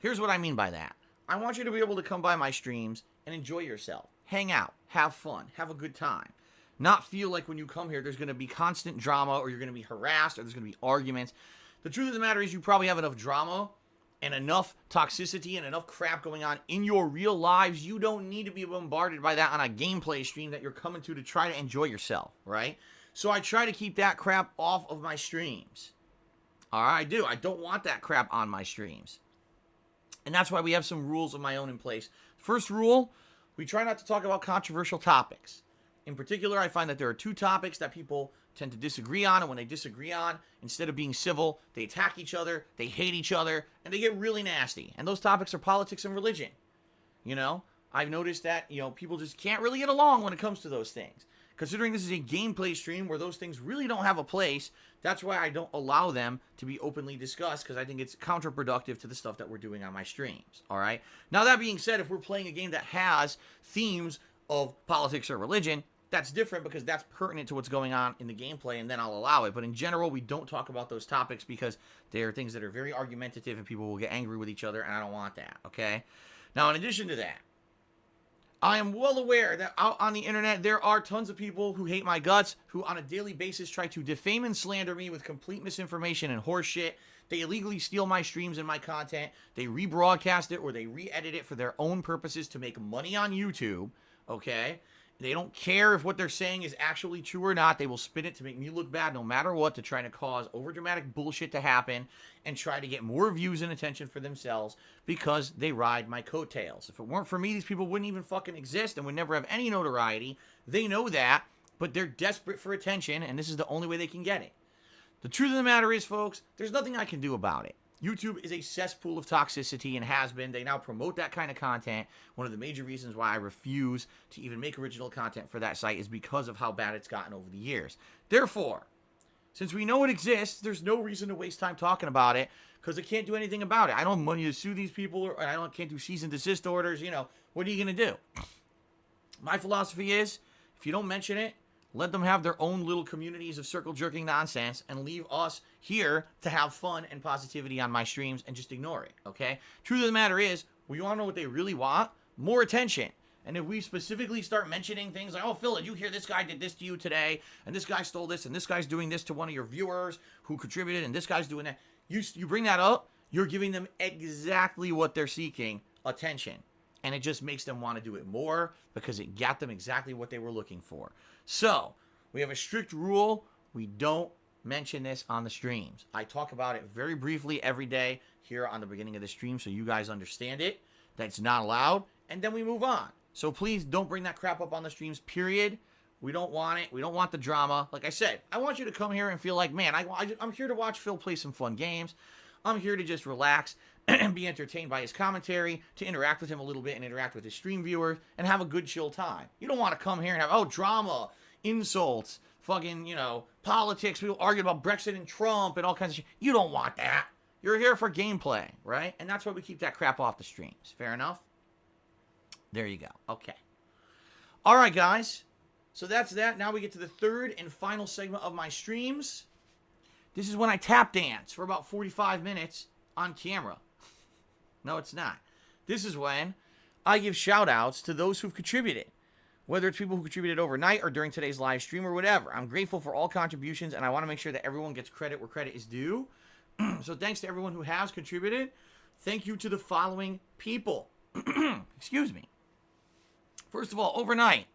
[SPEAKER 1] Here's what I mean by that. I want you to be able to come by my streams and enjoy yourself. Hang out. Have fun. Have a good time. Not feel like when you come here there's going to be constant drama or you're going to be harassed or there's going to be arguments. The truth of the matter is you probably have enough drama and enough toxicity and enough crap going on in your real lives. You don't need to be bombarded by that on a gameplay stream that you're coming to try to enjoy yourself, right? So I try to keep that crap off of my streams. All right, I do. I don't want that crap on my streams. And that's why we have some rules of my own in place. First rule, we try not to talk about controversial topics. In particular, I find that there are 2 topics that people tend to disagree on, and when they disagree on, instead of being civil, they attack each other, they hate each other, and they get really nasty. And those topics are politics and religion. You know, I've noticed that, you know, people just can't really get along when it comes to those things. considering this is a gameplay stream where those things really don't have a place, that's why I don't allow them to be openly discussed, because I think it's counterproductive to the stuff that we're doing on my streams, all right? Now, that being said, if we're playing a game that has themes of politics or religion, that's different because that's pertinent to what's going on in the gameplay, and then I'll allow it. But in general, we don't talk about those topics because they are things that are very argumentative and people will get angry with each other, and I don't want that, okay? Now, in addition to that, I am well aware that out on the internet, there are tons of people who hate my guts, who on a daily basis try to defame and slander me with complete misinformation and horseshit. They illegally steal my streams and my content. They rebroadcast it or they re-edit it for their own purposes to make money on YouTube, okay? They don't care if what they're saying is actually true or not. They will spin it to make me look bad no matter what, to try to cause overdramatic bullshit to happen and try to get more views and attention for themselves because they ride my coattails. If it weren't for me, these people wouldn't even fucking exist and would never have any notoriety. They know that, but they're desperate for attention, and this is the only way they can get it. The truth of the matter is, folks, there's nothing I can do about it. YouTube is a cesspool of toxicity and has been. They now promote that kind of content. One of the major reasons why I refuse to even make original content for that site is because of how bad it's gotten over the years. Therefore, since we know it exists, there's no reason to waste time talking about it because I can't do anything about it. I don't have money to sue these people, or can't do cease and desist orders. You know, what are you going to do? My philosophy is, if you don't mention it, let them have their own little communities of circle jerking nonsense and leave us here to have fun and positivity on my streams and just ignore it, okay? Truth of the matter is, we want to know what they really want? More attention. And if we specifically start mentioning things like, oh, Phil, did you hear this guy did this to you today? And this guy stole this, and this guy's doing this to one of your viewers who contributed, and this guy's doing that. You bring that up, you're giving them exactly what they're seeking, attention. And it just makes them want to do it more because it got them exactly what they were looking for. So, we have a strict rule. We don't mention this on the streams. I talk about it very briefly every day here on the beginning of the stream so you guys understand it, that it's not allowed, and then we move on. So please don't bring that crap up on the streams, period. We don't want it. We don't want the drama. Like I said, I want you to come here and feel like, man, I'm here to watch Phil play some fun games. I'm here to just relax and be entertained by his commentary, to interact with him a little bit and interact with his stream viewers and have a good chill time. You don't want to come here and have, drama, insults, fucking, politics, people arguing about Brexit and Trump and all kinds of shit. You don't want that. You're here for gameplay, right? And that's why we keep that crap off the streams. Fair enough? There you go. Okay. All right, guys. So that's that. Now we get to the third and final segment of my streams. This is when I tap dance for about 45 minutes on camera. No, it's not. This is when I give shout-outs to those who've contributed, whether it's people who contributed overnight or during today's live stream or whatever. I'm grateful for all contributions, and I want to make sure that everyone gets credit where credit is due. So thanks to everyone who has contributed. Thank you to the following people. Excuse me. First of all, overnight,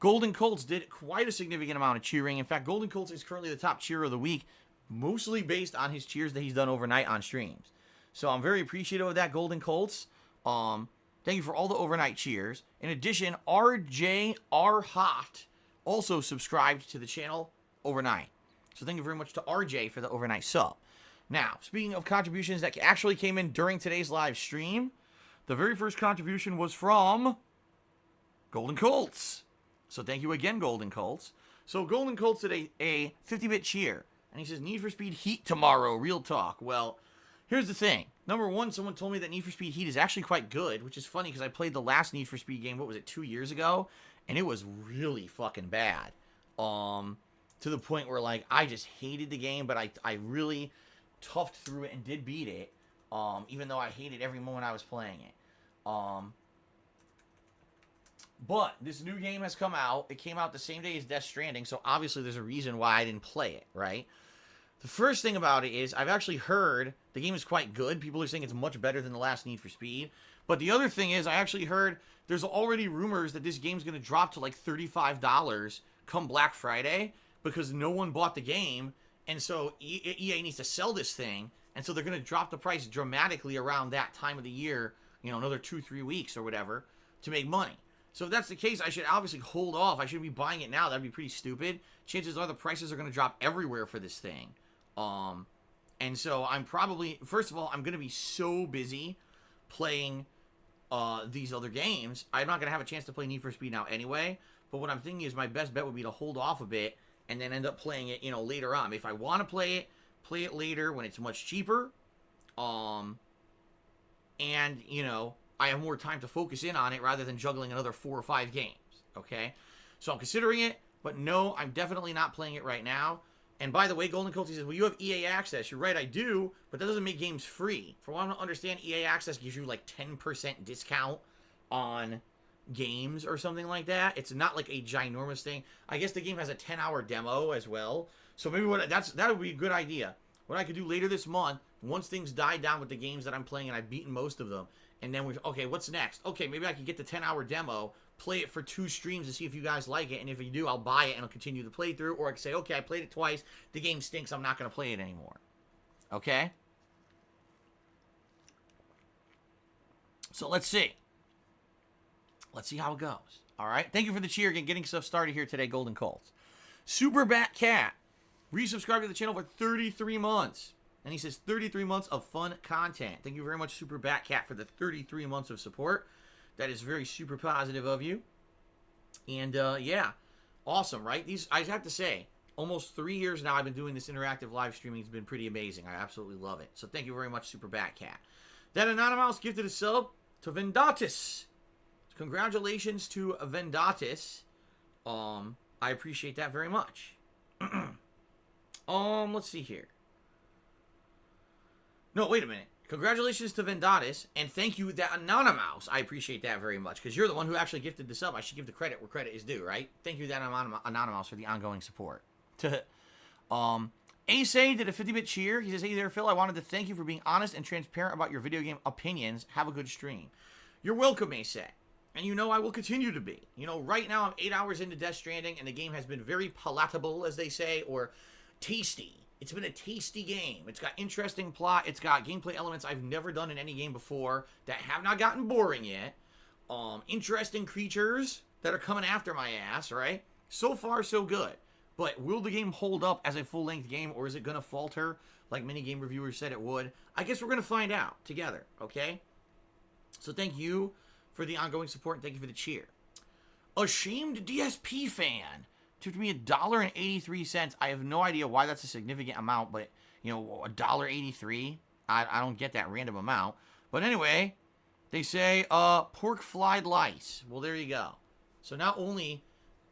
[SPEAKER 1] Golden Colts did quite a significant amount of cheering. In fact, Golden Colts is currently the top cheer of the week, mostly based on his cheers that he's done overnight on streams. So I'm very appreciative of that, Golden Colts. Thank you for all the overnight cheers. In addition, RJR Hot also subscribed to the channel overnight. So thank you very much to RJ for the overnight sub. Now, speaking of contributions that actually came in during today's live stream, the very first contribution was from Golden Colts. So thank you again, Golden Colts. So Golden Colts did a 50-bit cheer. And he says, Need for Speed Heat tomorrow, real talk. Well, here's the thing. Number one, someone told me that Need for Speed Heat is actually quite good, which is funny because I played the last Need for Speed game, 2 years ago? And it was really fucking bad. To the point where, I just hated the game, but I really toughed through it and did beat it, even though I hated every moment I was playing it. But this new game has come out. It came out the same day as Death Stranding, so obviously there's a reason why I didn't play it, right? The first thing about it is I've actually heard the game is quite good. People are saying it's much better than the last Need for Speed. But the other thing is I actually heard there's already rumors that this game's going to drop to $35 come Black Friday because no one bought the game. And so EA needs to sell this thing. And so they're going to drop the price dramatically around that time of the year, another 2-3 weeks or whatever, to make money. So if that's the case, I should obviously hold off. I shouldn't be buying it now. That'd be pretty stupid. Chances are the prices are going to drop everywhere for this thing. And so I'm probably, first of all, I'm going to be so busy playing these other games. I'm not going to have a chance to play Need for Speed now anyway. But what I'm thinking is my best bet would be to hold off a bit and then end up playing it, later on. If I want to play it later when it's much cheaper. And, I have more time to focus in on it rather than juggling another 4 or 5 games. Okay? So I'm considering it, but no, I'm definitely not playing it right now. And by the way, Golden Culty says, well, you have EA Access. You're right, I do, but that doesn't make games free. From what I don't understand, EA Access gives you like 10% discount on games or something like that. It's not like a ginormous thing. I guess the game has a 10-hour demo as well. So maybe that would be a good idea. What I could do later this month, once things die down with the games that I'm playing and I've beaten most of them, and then okay, what's next? Okay, maybe I could get the 10-hour demo, play it for 2 streams to see if you guys like it, and if you do, I'll buy it and I'll continue the playthrough, or I can say, okay, I played it twice, the game stinks, I'm not going to play it anymore. Okay? So let's see. Let's see how it goes. All right? Thank you for the cheer again, getting stuff started here today, Golden Colts. Super Bat Cat resubscribed to the channel for 33 months. And he says 33 months of fun content. Thank you very much, Super Bat Cat, for the 33 months of support. That is very super positive of you. And, yeah, awesome, right? I have to say, almost 3 years now I've been doing this interactive live streaming. It's been pretty amazing. I absolutely love it. So thank you very much, Super Bat Cat. That Anonymous gifted a sub to Vendatus. Congratulations to Vendatus. I appreciate that very much. Let's see here. No, wait a minute. Congratulations to Vendatus, and thank you, that Anonymous. I appreciate that very much, because you're the one who actually gifted the sub. I should give the credit where credit is due, right? Thank you, that Anonymous, for the ongoing support. Ace did a 50-bit cheer. He says, hey there, Phil. I wanted to thank you for being honest and transparent about your video game opinions. Have a good stream. You're welcome, Ace. And I will continue to be. Right now I'm 8 hours into Death Stranding, and the game has been very palatable, as they say, or tasty. It's been a tasty game. It's got interesting plot. It's got gameplay elements I've never done in any game before that have not gotten boring yet. Interesting creatures that are coming after my ass, right? So far, so good. But will the game hold up as a full-length game, or is it going to falter like many game reviewers said it would? I guess we're going to find out together, okay? So thank you for the ongoing support, and thank you for the cheer. Ashamed DSP fan took me $1.83. I have no idea why that's a significant amount, but, $1.83? I don't get that random amount. But anyway, they say, pork fried lice. Well, there you go. So not only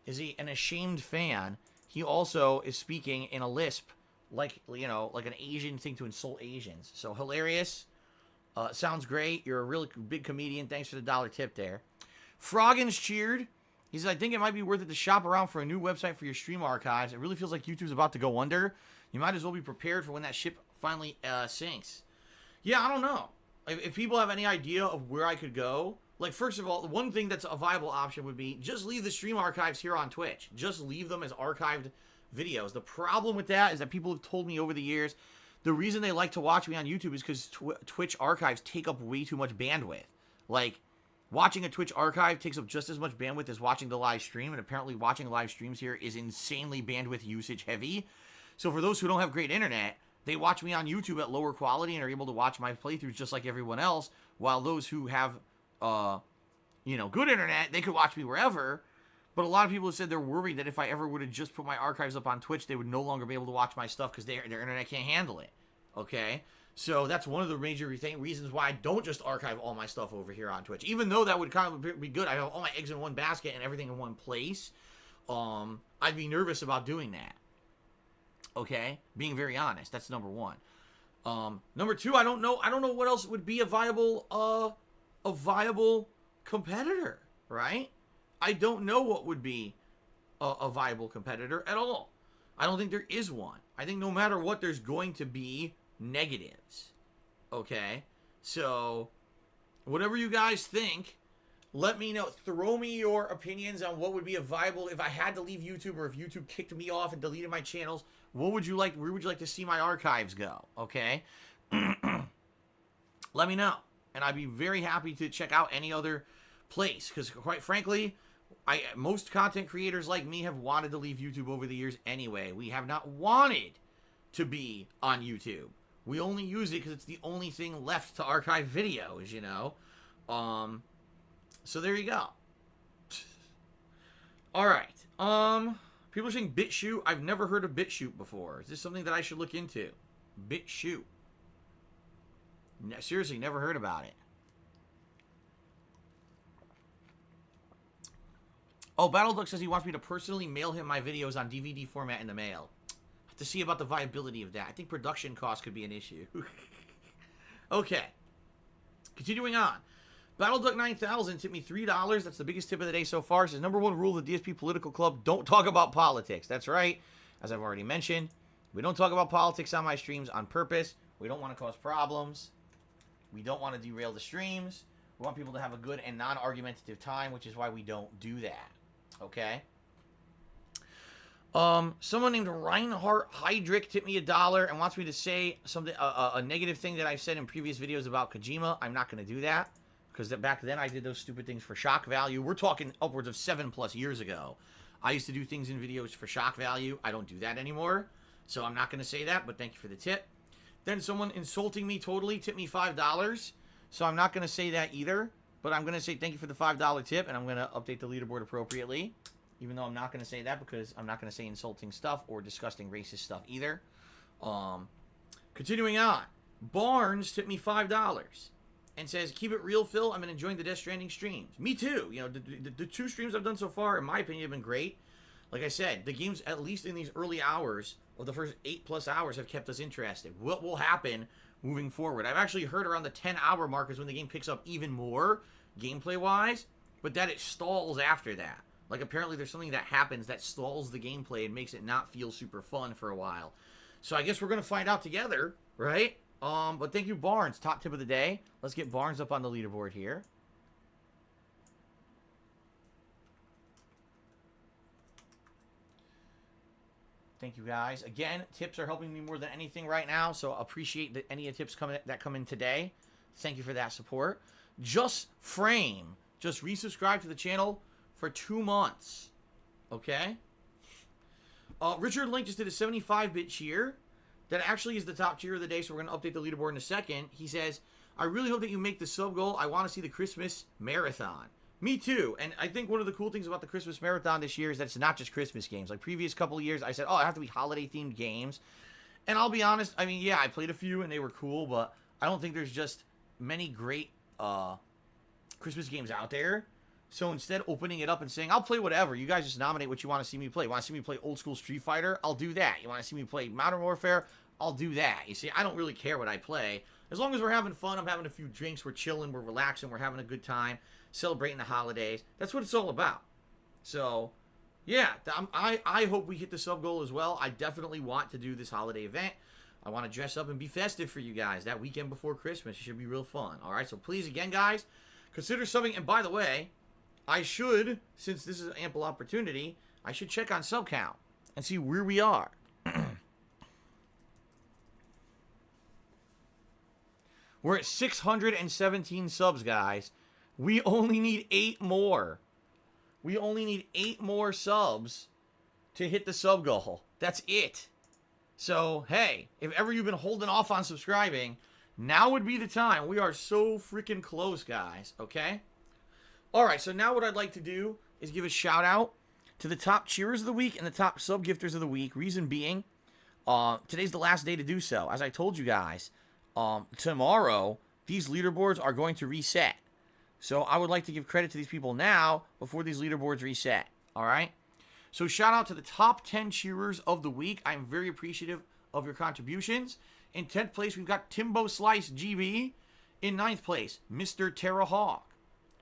[SPEAKER 1] is he an ashamed fan, he also is speaking in a lisp, like an Asian thing to insult Asians. So hilarious. Sounds great. You're a really big comedian. Thanks for the $1 tip there. Froggins cheered. He says, I think it might be worth it to shop around for a new website for your stream archives. It really feels like YouTube's about to go under. You might as well be prepared for when that ship finally sinks. Yeah, I don't know. If people have any idea of where I could go, like, first of all, the one thing that's a viable option would be just leave the stream archives here on Twitch. Just leave them as archived videos. The problem with that is that people have told me over the years, the reason they like to watch me on YouTube is because Twitch archives take up way too much bandwidth. Like, watching a Twitch archive takes up just as much bandwidth as watching the live stream, and apparently watching live streams here is insanely bandwidth usage heavy. So for those who don't have great internet, they watch me on YouTube at lower quality and are able to watch my playthroughs just like everyone else, while those who have, good internet, they could watch me wherever. But a lot of people have said they're worried that if I ever would have just put my archives up on Twitch, they would no longer be able to watch my stuff because their internet can't handle it. Okay? So that's one of the major reasons why I don't just archive all my stuff over here on Twitch. Even though that would kind of be good. I have all my eggs in one basket and everything in one place. I'd be nervous about doing that. Okay? Being very honest. That's number one. Number two, I don't know what else would be a viable competitor, right? I don't know what would be a viable competitor at all. I don't think there is one. I think no matter what, there's going to be negatives. Okay? So, whatever you guys think, let me know. Throw me your opinions on what would be a viable, if I had to leave YouTube or if YouTube kicked me off and deleted my channels, where would you like to see my archives go? Okay? Let me know. And I'd be very happy to check out any other place. Because quite frankly, most content creators like me have wanted to leave YouTube over the years anyway. We have not wanted to be on YouTube. We only use it because it's the only thing left to archive videos, So there you go. All right. People are saying BitChute. I've never heard of BitChute before. Is this something that I should look into? BitChute. Seriously, never heard about it. Oh, BattleDuck says he wants me to personally mail him my videos on DVD format in the mail. I have to see about the viability of that. I think production costs could be an issue. Okay. Continuing on. BattleDuck 9000 tipped me $3. That's the biggest tip of the day so far. It says, number one rule of the DSP Political Club, don't talk about politics. That's right. As I've already mentioned, we don't talk about politics on my streams on purpose. We don't want to cause problems. We don't want to derail the streams. We want people to have a good and non-argumentative time, which is why we don't do that. Okay? Someone named Reinhardt Heydrich tipped me $1 and wants me to say something, a negative thing that I've said in previous videos about Kojima. I'm not going to do that, because back then I did those stupid things for shock value. We're talking upwards of 7+ years ago. I used to do things in videos for shock value. I don't do that anymore, so I'm not going to say that, but thank you for the tip. Then someone insulting me totally tipped me $5, so I'm not going to say that either, but I'm going to say thank you for the $5 tip, and I'm going to update the leaderboard appropriately, even though I'm not going to say that because I'm not going to say insulting stuff or disgusting racist stuff either. Continuing on, Barnes tipped me $5 and says, keep it real, Phil. I've been enjoying the Death Stranding streams. Me too. You know, the 2 streams I've done so far, in my opinion, have been great. Like I said, the games, at least in these early hours, or the first 8+ hours, have kept us interested. What will happen moving forward? I've actually heard around the 10-hour mark is when the game picks up even more, gameplay-wise, but that it stalls after that. Like, apparently there's something that happens that stalls the gameplay and makes it not feel super fun for a while. So I guess we're going to find out together, right? But thank you, Barnes. Top tip of the day. Let's get Barnes up on the leaderboard here. Thank you, guys. Again, tips are helping me more than anything right now, so appreciate any tips that come in today. Thank you for that support. Just Frame. Just resubscribe to the channel for 2 months. Okay? Richard Link just did a 75-bit cheer. That actually is the top cheer of the day, so we're going to update the leaderboard in a second. He says, I really hope that you make the sub goal. I want to see the Christmas marathon. Me too. And I think one of the cool things about the Christmas marathon this year is that it's not just Christmas games. Like previous couple of years, I said, oh, it have to be holiday-themed games. And I'll be honest, I mean, yeah, I played a few and they were cool, but I don't think there's just many great Christmas games out there. So instead, opening it up and saying, I'll play whatever. You guys just nominate what you want to see me play. Want to see me play old school Street Fighter? I'll do that. You want to see me play Modern Warfare? I'll do that. You see, I don't really care what I play. As long as we're having fun, I'm having a few drinks, we're chilling, we're relaxing, we're having a good time, celebrating the holidays. That's what it's all about. So, yeah, I hope we hit the sub goal as well. I definitely want to do this holiday event. I want to dress up and be festive for you guys that weekend before Christmas. It should be real fun. All right, so please, again, guys, consider subbing. And by the way, I should, since this is an ample opportunity, I should check on sub count and see where we are. We're at 617 subs, guys. We only need 8 more. We only need 8 more subs to hit the sub goal. That's it. So, hey, if ever you've been holding off on subscribing, now would be the time. We are so freaking close, guys, okay? All right, so now what I'd like to do is give a shout-out to the top cheerers of the week and the top sub-gifters of the week. Reason being, today's the last day to do so. As I told you guys, tomorrow, these leaderboards are going to reset. So I would like to give credit to these people now before these leaderboards reset. All right? So shout out to the top 10 cheerers of the week. I'm very appreciative of your contributions. In 10th place, we've got Timbo Slice GB. In 9th place, Mr. Terra Hawk.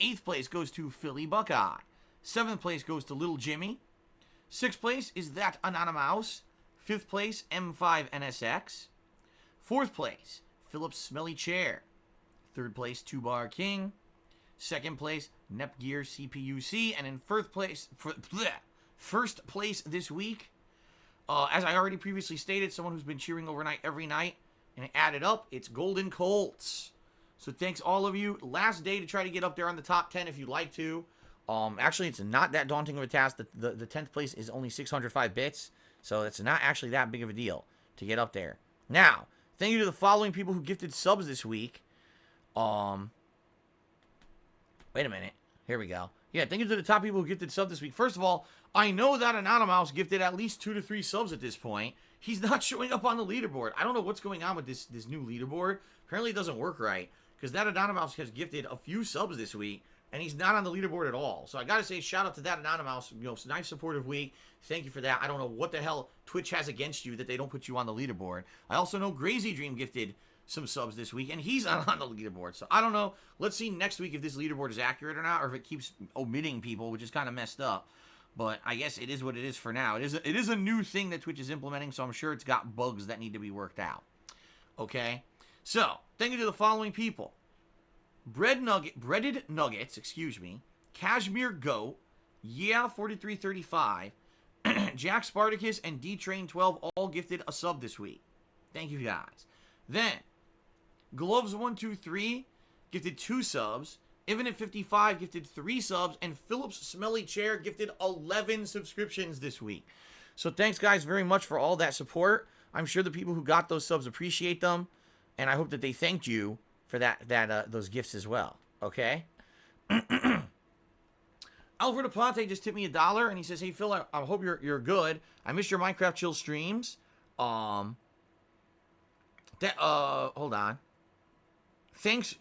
[SPEAKER 1] 8th place goes to Philly Buckeye. 7th place goes to Little Jimmy. 6th place is That Anonymous. 5th place, M5NSX. 4th place, Phillips Smelly Chair. 3rd place, 2 Bar King. 2nd place, Nepgear CPUC. And in first place this week, as I already previously stated, someone who's been cheering overnight every night, and added up, it's Golden Colts. So thanks all of you. Last day to try to get up there on the top 10 if you'd like to. Actually, it's not that daunting of a task. The 10th place is only 605 bits, so it's not actually that big of a deal to get up there. Now, thank you to the following people who gifted subs this week. Wait a minute. Here we go. Yeah, thank you to the top people who gifted sub this week. First of all, I know that Anonymous gifted at least 2 to 3 subs at this point. He's not showing up on the leaderboard. I don't know what's going on with this new leaderboard. Apparently it doesn't work right, because that Anonymous has gifted a few subs this week, and he's not on the leaderboard at all. So I gotta say, shout out to that Anonymous. You know, nice supportive week. Thank you for that. I don't know what the hell Twitch has against you that they don't put you on the leaderboard. I also know Grazy Dream gifted some subs this week, and he's not on the leaderboard. So I don't know. Let's see next week if this leaderboard is accurate or not, or if it keeps omitting people, which is kind of messed up. But I guess it is what it is for now. It is a new thing that Twitch is implementing, so I'm sure it's got bugs that need to be worked out. Okay? So, thank you to the following people. Breaded Nuggets, excuse me. Cashmere Goat, Yeah 4335, Jack Spartacus, and D-Train 12 all gifted a sub this week. Thank you guys. Then, Gloves123 gifted 2 subs. Infinite 55 gifted 3 subs. And Phillips Smelly Chair gifted 11 subscriptions this week. So thanks, guys, very much for all that support. I'm sure the people who got those subs appreciate them. And I hope that they thanked you for those gifts as well. Okay? Alfred Aponte just tipped me $1, and he says, "Hey, Phil, I hope you're good. I missed your Minecraft Chill streams. Hold on. Thank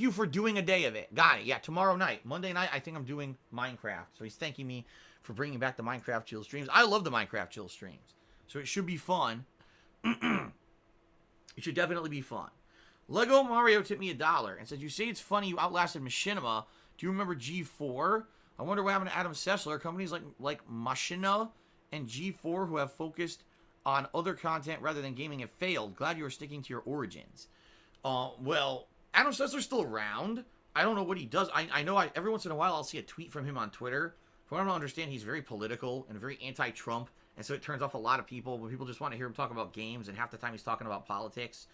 [SPEAKER 1] you for doing a day of it. Got it. Yeah, tomorrow night. Monday night, I think I'm doing Minecraft. So he's thanking me for bringing back the Minecraft Chill streams. I love the Minecraft Chill streams. So it should be fun. It should definitely be fun. Lego Mario tipped me $1 and said, "You say it's funny you outlasted Machinima. Do you remember G4? I wonder what happened to Adam Sessler. Companies like Machina and G4 who have focused on other content rather than gaming have failed. Glad you are sticking to your origins." Well, Adam Sessler's still around. I don't know what he does. I know every once in a while I'll see a tweet from him on Twitter. From what I don't understand, he's very political and very anti-Trump, and so it turns off a lot of people. But people just want to hear him talk about games, and half the time he's talking about politics.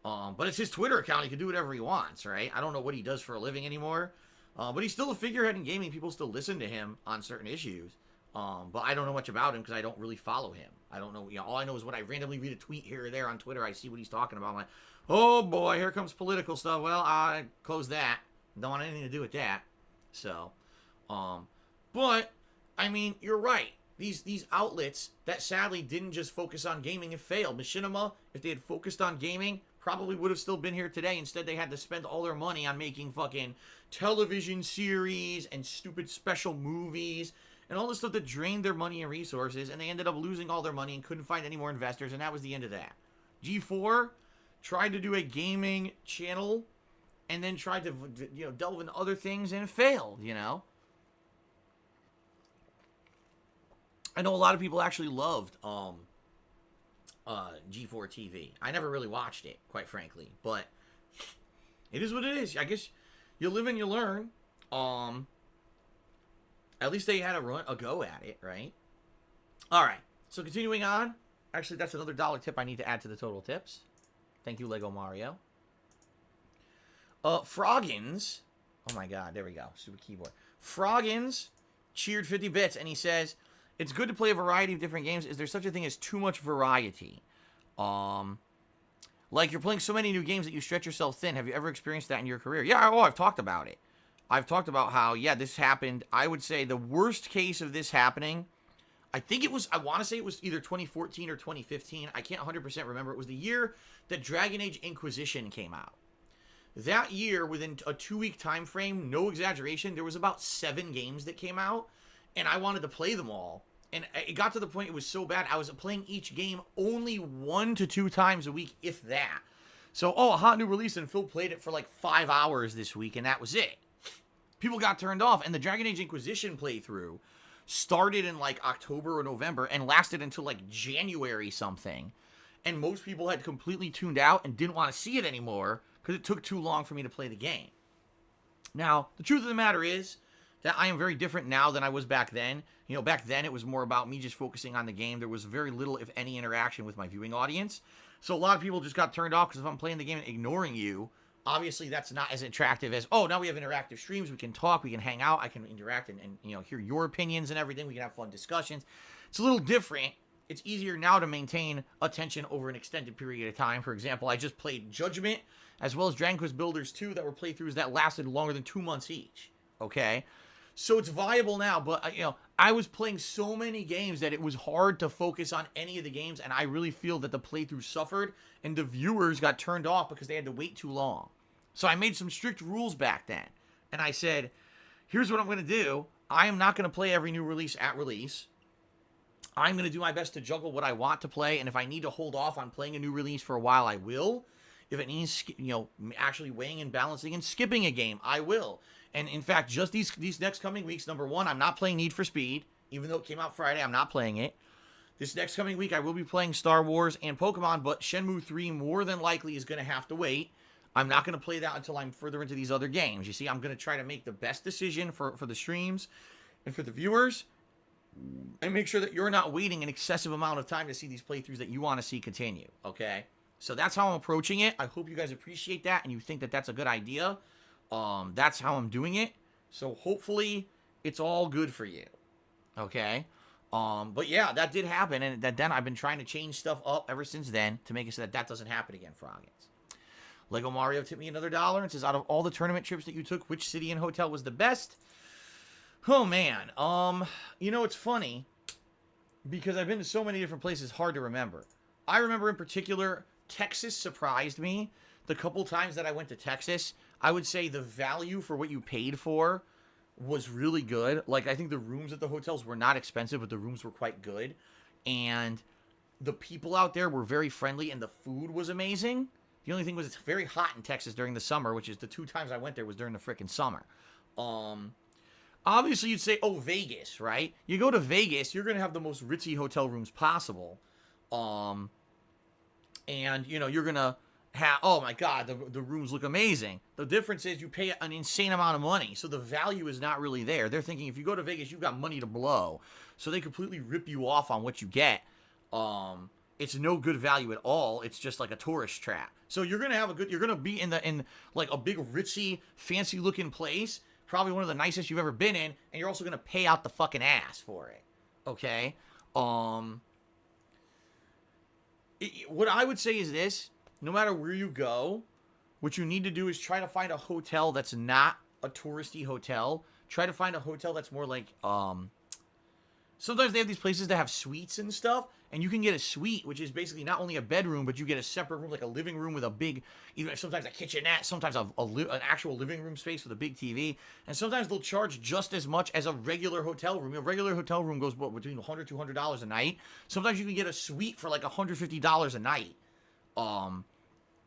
[SPEAKER 1] But it's his Twitter account. He can do whatever he wants, right? I don't know what he does for a living anymore. But he's still a figurehead in gaming. People still listen to him on certain issues. But I don't know much about him because I don't really follow him. I don't know. You know, all I know is when I randomly read a tweet here or there on Twitter, I see what he's talking about. I'm like, oh boy, here comes political stuff. Well, I close that. Don't want anything to do with that. So, but I mean, you're right. These outlets that sadly didn't just focus on gaming have failed. Machinima, if they had focused on gaming, probably would have still been here today. Instead, they had to spend all their money on making fucking television series and stupid special movies and all this stuff that drained their money and resources, and they ended up losing all their money and couldn't find any more investors, and that was the end of that. G4 tried to do a gaming channel and then tried to, you know, delve into other things and it failed, you know. I know a lot of people actually loved G4 TV. I never really watched it, quite frankly, but it is what it is. I guess you live and you learn. At least they had a go at it, right? All right. So continuing on. Actually, that's another $1 tip I need to add to the total tips. Thank you, Lego Mario. Froggins. Oh my God. There we go. Stupid keyboard. Froggins cheered 50 bits, and he says, "It's good to play a variety of different games. Is there such a thing as too much variety? Like you're playing so many new games that you stretch yourself thin. Have you ever experienced that in your career?" Yeah, I've talked about it. I've talked about how, yeah, this happened. I would say the worst case of this happening, I want to say it was either 2014 or 2015. I can't 100% remember. It was the year that Dragon Age Inquisition came out. That year, within a 2-week time frame, no exaggeration, there was about 7 games that came out, and I wanted to play them all. And it got to the point it was so bad, I was playing each game only 1 to 2 times a week, if that. So, a hot new release, and Phil played it for like 5 hours this week, and that was it. People got turned off, and the Dragon Age Inquisition playthrough started in like October or November and lasted until like January something. And most people had completely tuned out and didn't want to see it anymore because it took too long for me to play the game. Now, the truth of the matter is that I am very different now than I was back then. You know, back then it was more about me just focusing on the game. There was very little, if any, interaction with my viewing audience. So a lot of people just got turned off because if I'm playing the game and ignoring you, obviously that's not as attractive as, oh, now we have interactive streams, we can talk, we can hang out, I can interact and you know, hear your opinions and everything, we can have fun discussions. It's a little different. It's easier now to maintain attention over an extended period of time. For example, I just played Judgment, as well as Dragon Quest Builders 2 that were playthroughs that lasted longer than 2 months each. Okay? So it's viable now, but, I was playing so many games that it was hard to focus on any of the games, and I really feel that the playthrough suffered, and the viewers got turned off because they had to wait too long. So I made some strict rules back then, and I said, here's what I'm going to do. I am not going to play every new release at release. I'm going to do my best to juggle what I want to play, and if I need to hold off on playing a new release for a while, I will. If it means, actually weighing and balancing and skipping a game, I will. And in fact, just these next coming weeks, number one, I'm not playing Need for Speed. Even though it came out Friday, I'm not playing it. This next coming week, I will be playing Star Wars and Pokemon, but Shenmue 3 more than likely is going to have to wait. I'm not going to play that until I'm further into these other games. You see, I'm going to try to make the best decision for the streams and for the viewers, and make sure that you're not waiting an excessive amount of time to see these playthroughs that you want to see continue, okay? So that's how I'm approaching it. I hope you guys appreciate that and you think that that's a good idea. That's how I'm doing it. So hopefully it's all good for you, okay? But yeah, that did happen, and then I've been trying to change stuff up ever since then to make it so that doesn't happen again, Froggins. Lego Mario tipped me another $1 and says, out of all the tournament trips that you took, which city and hotel was the best? Oh, man. It's funny because I've been to so many different places, hard to remember. I remember in particular, Texas surprised me. The couple times that I went to Texas, I would say the value for what you paid for was really good. Like, I think the rooms at the hotels were not expensive, but the rooms were quite good. And the people out there were very friendly, and the food was amazing. The only thing was it's very hot in Texas during the summer, which is the 2 times I went there was during the frickin' summer. Obviously, you'd say, oh, Vegas, right? You go to Vegas, you're going to have the most ritzy hotel rooms possible. And, you're going to have, oh, my God, the rooms look amazing. The difference is you pay an insane amount of money, so the value is not really there. They're thinking if you go to Vegas, you've got money to blow. So they completely rip you off on what you get. It's no good value at all. It's just like a tourist trap. So you're going to have you're going to be in like a big, ritzy, fancy looking place. Probably one of the nicest you've ever been in, and you're also going to pay out the fucking ass for it, okay? What I would say is this, no matter where you go, what you need to do is try to find a hotel that's not a touristy hotel. Try to find a hotel that's more like, sometimes they have these places that have suites and stuff, and you can get a suite, which is basically not only a bedroom, but you get a separate room, like a living room with a big, sometimes a kitchenette, sometimes an actual living room space with a big TV, and sometimes they'll charge just as much as a regular hotel room. A regular hotel room goes between $100 $200 a night. Sometimes you can get a suite for like $150 a night.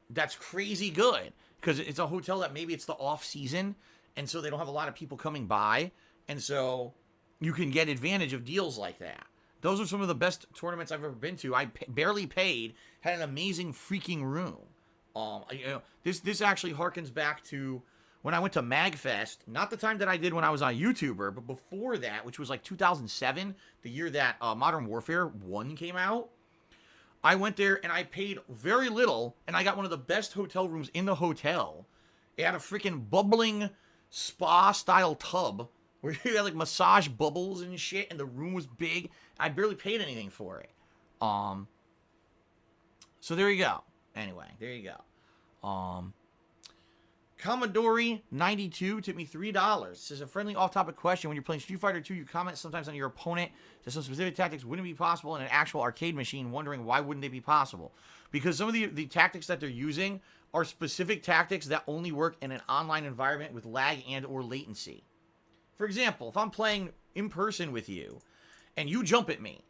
[SPEAKER 1] That's crazy good, because it's a hotel that maybe it's the off season, and so they don't have a lot of people coming by, and so you can get advantage of deals like that. Those are some of the best tournaments I've ever been to. I barely paid, had an amazing freaking room. This actually harkens back to when I went to MagFest, not the time that I did when I was a YouTuber, but before that, which was like 2007, the year that Modern Warfare 1 came out. I went there and I paid very little, and I got one of the best hotel rooms in the hotel. It had a freaking bubbling spa-style tub where you had like massage bubbles and shit, and the room was big. I barely paid anything for it. So there you go. Anyway, there you go. Commodore 92 tipped me $3. This is a friendly off-topic question. When you're playing Street Fighter 2, you comment sometimes on your opponent that some specific tactics wouldn't be possible in an actual arcade machine, wondering why wouldn't they be possible? Because some of the tactics that they're using are specific tactics that only work in an online environment with lag and or latency. For example, if I'm playing in person with you and you jump at me,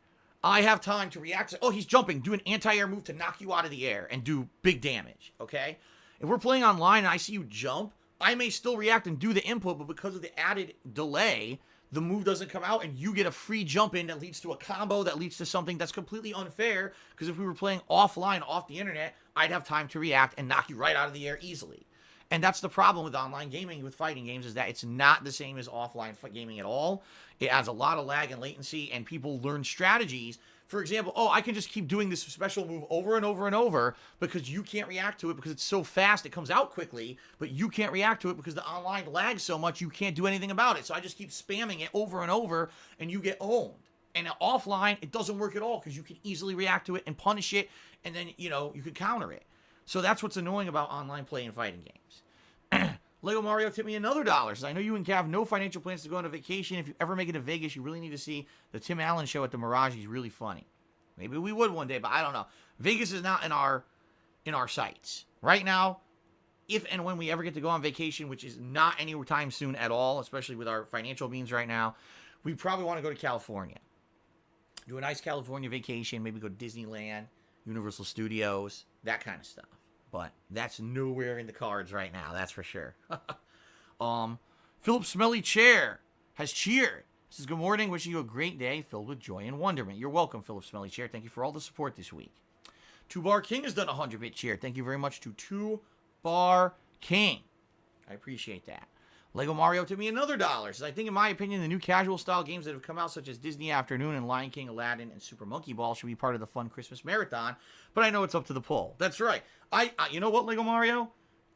[SPEAKER 1] I have time to react to, oh, he's jumping, do an anti-air move to knock you out of the air and do big damage, okay? If we're playing online and I see you jump, I may still react and do the input, but because of the added delay, the move doesn't come out and you get a free jump in that leads to a combo that leads to something that's completely unfair, because if we were playing offline, off the internet, I'd have time to react and knock you right out of the air easily. And that's the problem with online gaming, with fighting games, is that it's not the same as offline gaming at all. It adds a lot of lag and latency, and people learn strategies. For example, oh, I can just keep doing this special move over and over and over because you can't react to it because it's so fast, it comes out quickly, but you can't react to it because the online lags so much you can't do anything about it. So I just keep spamming it over and over, and you get owned. And offline, it doesn't work at all because you can easily react to it and punish it, and then, you can counter it. So that's what's annoying about online play and fighting games. Lego Mario tipped me another $1. Says, I know you and Cav have no financial plans to go on a vacation. If you ever make it to Vegas, you really need to see the Tim Allen show at the Mirage. He's really funny. Maybe we would one day, but I don't know. Vegas is not in our sights. Right now, if and when we ever get to go on vacation, which is not anytime soon at all, especially with our financial means right now, we probably want to go to California. Do a nice California vacation, maybe go to Disneyland, Universal Studios, that kind of stuff. But that's nowhere in the cards right now, that's for sure. Philip Smelly Chair has cheered. Says, good morning, wishing you a great day filled with joy and wonderment. You're welcome, Philip Smelly Chair. Thank you for all the support this week. 2-Bar King has done a 100-bit cheer. Thank you very much to 2-Bar King. I appreciate that. Lego Mario to me another $1. Says, I think, in my opinion, the new casual-style games that have come out, such as Disney Afternoon and Lion King, Aladdin, and Super Monkey Ball, should be part of the fun Christmas marathon, but I know it's up to the poll. That's right. You know what, Lego Mario?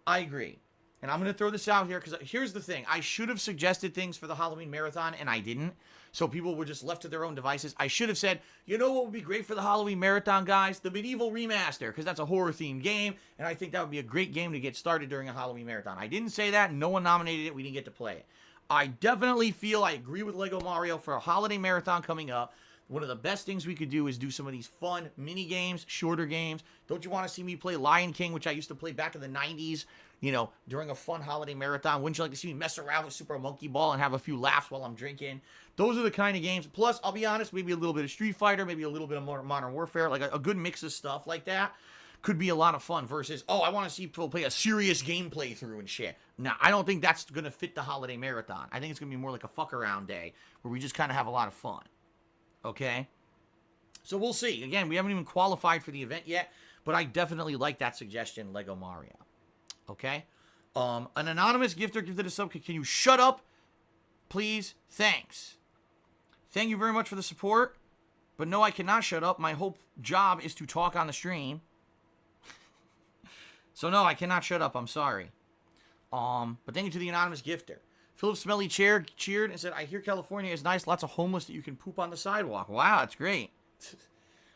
[SPEAKER 1] I agree. And I'm going to throw this out here, because here's the thing. I should have suggested things for the Halloween marathon, and I didn't. So people were just left to their own devices. I should have said, you know what would be great for the Halloween marathon, guys? The Medieval Remaster, because that's a horror-themed game, and I think that would be a great game to get started during a Halloween marathon. I didn't say that. No one nominated it. We didn't get to play it. I definitely feel I agree with Lego Mario for a holiday marathon coming up. One of the best things we could do is do some of these fun mini games, shorter games. Don't you want to see me play Lion King, which I used to play back in the 90s, during a fun holiday marathon? Wouldn't you like to see me mess around with Super Monkey Ball and have a few laughs while I'm drinking? Those are the kind of games. Plus, I'll be honest, maybe a little bit of Street Fighter, maybe a little bit of Modern Warfare, like a good mix of stuff like that could be a lot of fun versus, I want to see people play a serious game playthrough and shit. Now, I don't think that's going to fit the holiday marathon. I think it's going to be more like a fuck-around day where we just kind of have a lot of fun. Okay? So we'll see. Again, we haven't even qualified for the event yet, but I definitely like that suggestion, Lego Mario. Okay? An anonymous gifter gifted a sub. Can you shut up, please? Thanks. Thank you very much for the support. But no, I cannot shut up. My whole job is to talk on the stream. So no, I cannot shut up. I'm sorry. But thank you to the anonymous gifter. Philip Smelly Chair cheered and said, I hear California is nice. Lots of homeless that you can poop on the sidewalk. Wow, that's great.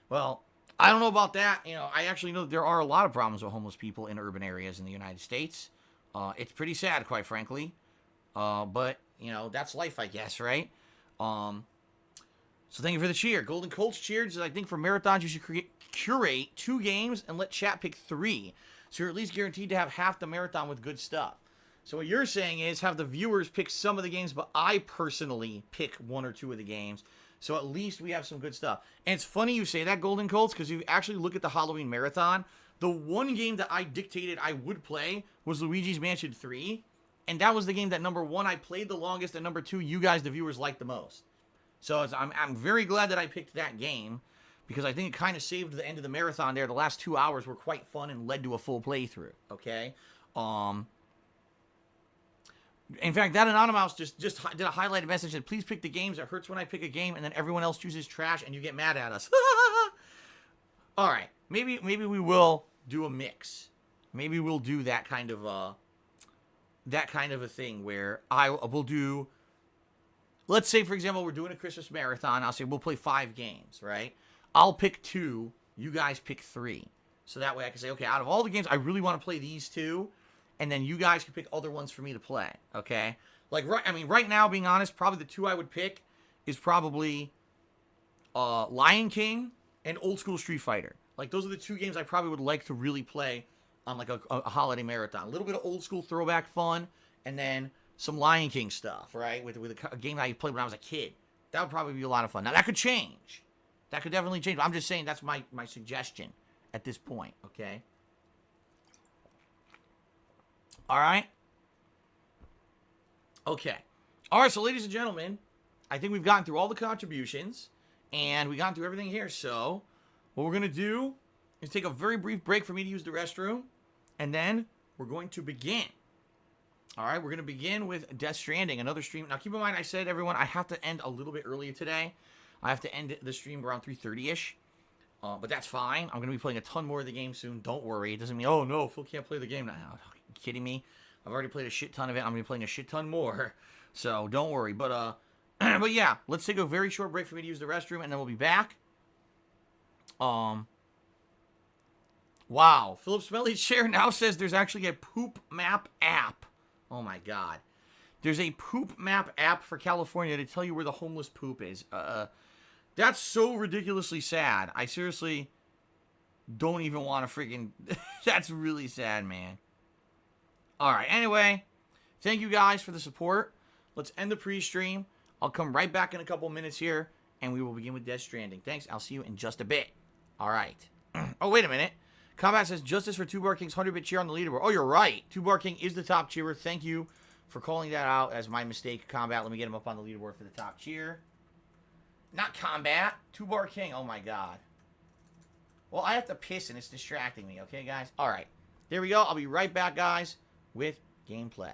[SPEAKER 1] Well, I don't know about that. I actually know that there are a lot of problems with homeless people in urban areas in the United States. It's pretty sad, quite frankly. But, that's life, I guess, right? So thank you for the cheer. Golden Colts cheered. Says, I think for marathons, you should curate 2 games and let chat pick 3. So you're at least guaranteed to have half the marathon with good stuff. So what you're saying is have the viewers pick some of the games, but I personally pick 1 or 2 of the games. So at least we have some good stuff. And it's funny you say that, Golden Colts, because if you actually look at the Halloween marathon, the one game that I dictated I would play was Luigi's Mansion 3. And that was the game that, number 1, I played the longest, and number 2, you guys, the viewers, liked the most. So I'm very glad that I picked that game, because I think it kind of saved the end of the marathon there. The last 2 hours were quite fun and led to a full playthrough, okay? In fact, that Anonymous just did a highlighted message that please pick the games. It hurts when I pick a game and then everyone else chooses trash and you get mad at us. All right, maybe we will do a mix. Maybe we'll do that kind of a thing where I will do. Let's say, for example, we're doing a Christmas marathon. I'll say we'll play 5 games, right? I'll pick 2. You guys pick 3. So that way I can say, okay, out of all the games, I really want to play these 2. And then you guys can pick other ones for me to play, okay? Right now, being honest, probably the 2 I would pick is probably Lion King and Old School Street Fighter. Like, those are the 2 games I probably would like to really play on, like, a holiday marathon. A little bit of old school throwback fun, and then some Lion King stuff, right? With a game that I played when I was a kid. That would probably be a lot of fun. Now, that could change. That could definitely change. I'm just saying that's my suggestion at this point, okay? All right? Okay. All right, so ladies and gentlemen, I think we've gotten through all the contributions, and we've gotten through everything here. So what we're going to do is take a very brief break for me to use the restroom, and then we're going to begin. All right, we're going to begin with Death Stranding, another stream. Now, keep in mind, I said, everyone, I have to end a little bit earlier today. I have to end the stream around 3:30-ish. But that's fine. I'm going to be playing a ton more of the game soon. Don't worry. It doesn't mean, oh, no, Phil can't play the game now. Are you kidding me? I've already played a shit ton of it. I'm going to be playing a shit ton more. So don't worry. But yeah, let's take a very short break for me to use the restroom, and then we'll be back. Wow. Philip Smelly's Chair now says there's actually a poop map app. Oh, my God. There's a poop map app for California to tell you where the homeless poop is. That's so ridiculously sad. I seriously don't even want to freaking... That's really sad, man. All right. Anyway, thank you guys for the support. Let's end the pre-stream. I'll come right back in a couple minutes here, and we will begin with Death Stranding. Thanks. I'll see you in just a bit. All right. Oh, wait a minute. Combat says, justice for Two Bar King's 100-bit cheer on the leaderboard. Oh, you're right. Two Bar King is the top cheerer. Thank you for calling that out as my mistake, Combat. Let me get him up on the leaderboard for the top cheer. Not Combat. Two Bar King. Oh, my God. Well, I have to piss, and it's distracting me. Okay, guys? All right. There we go. I'll be right back, guys, with gameplay.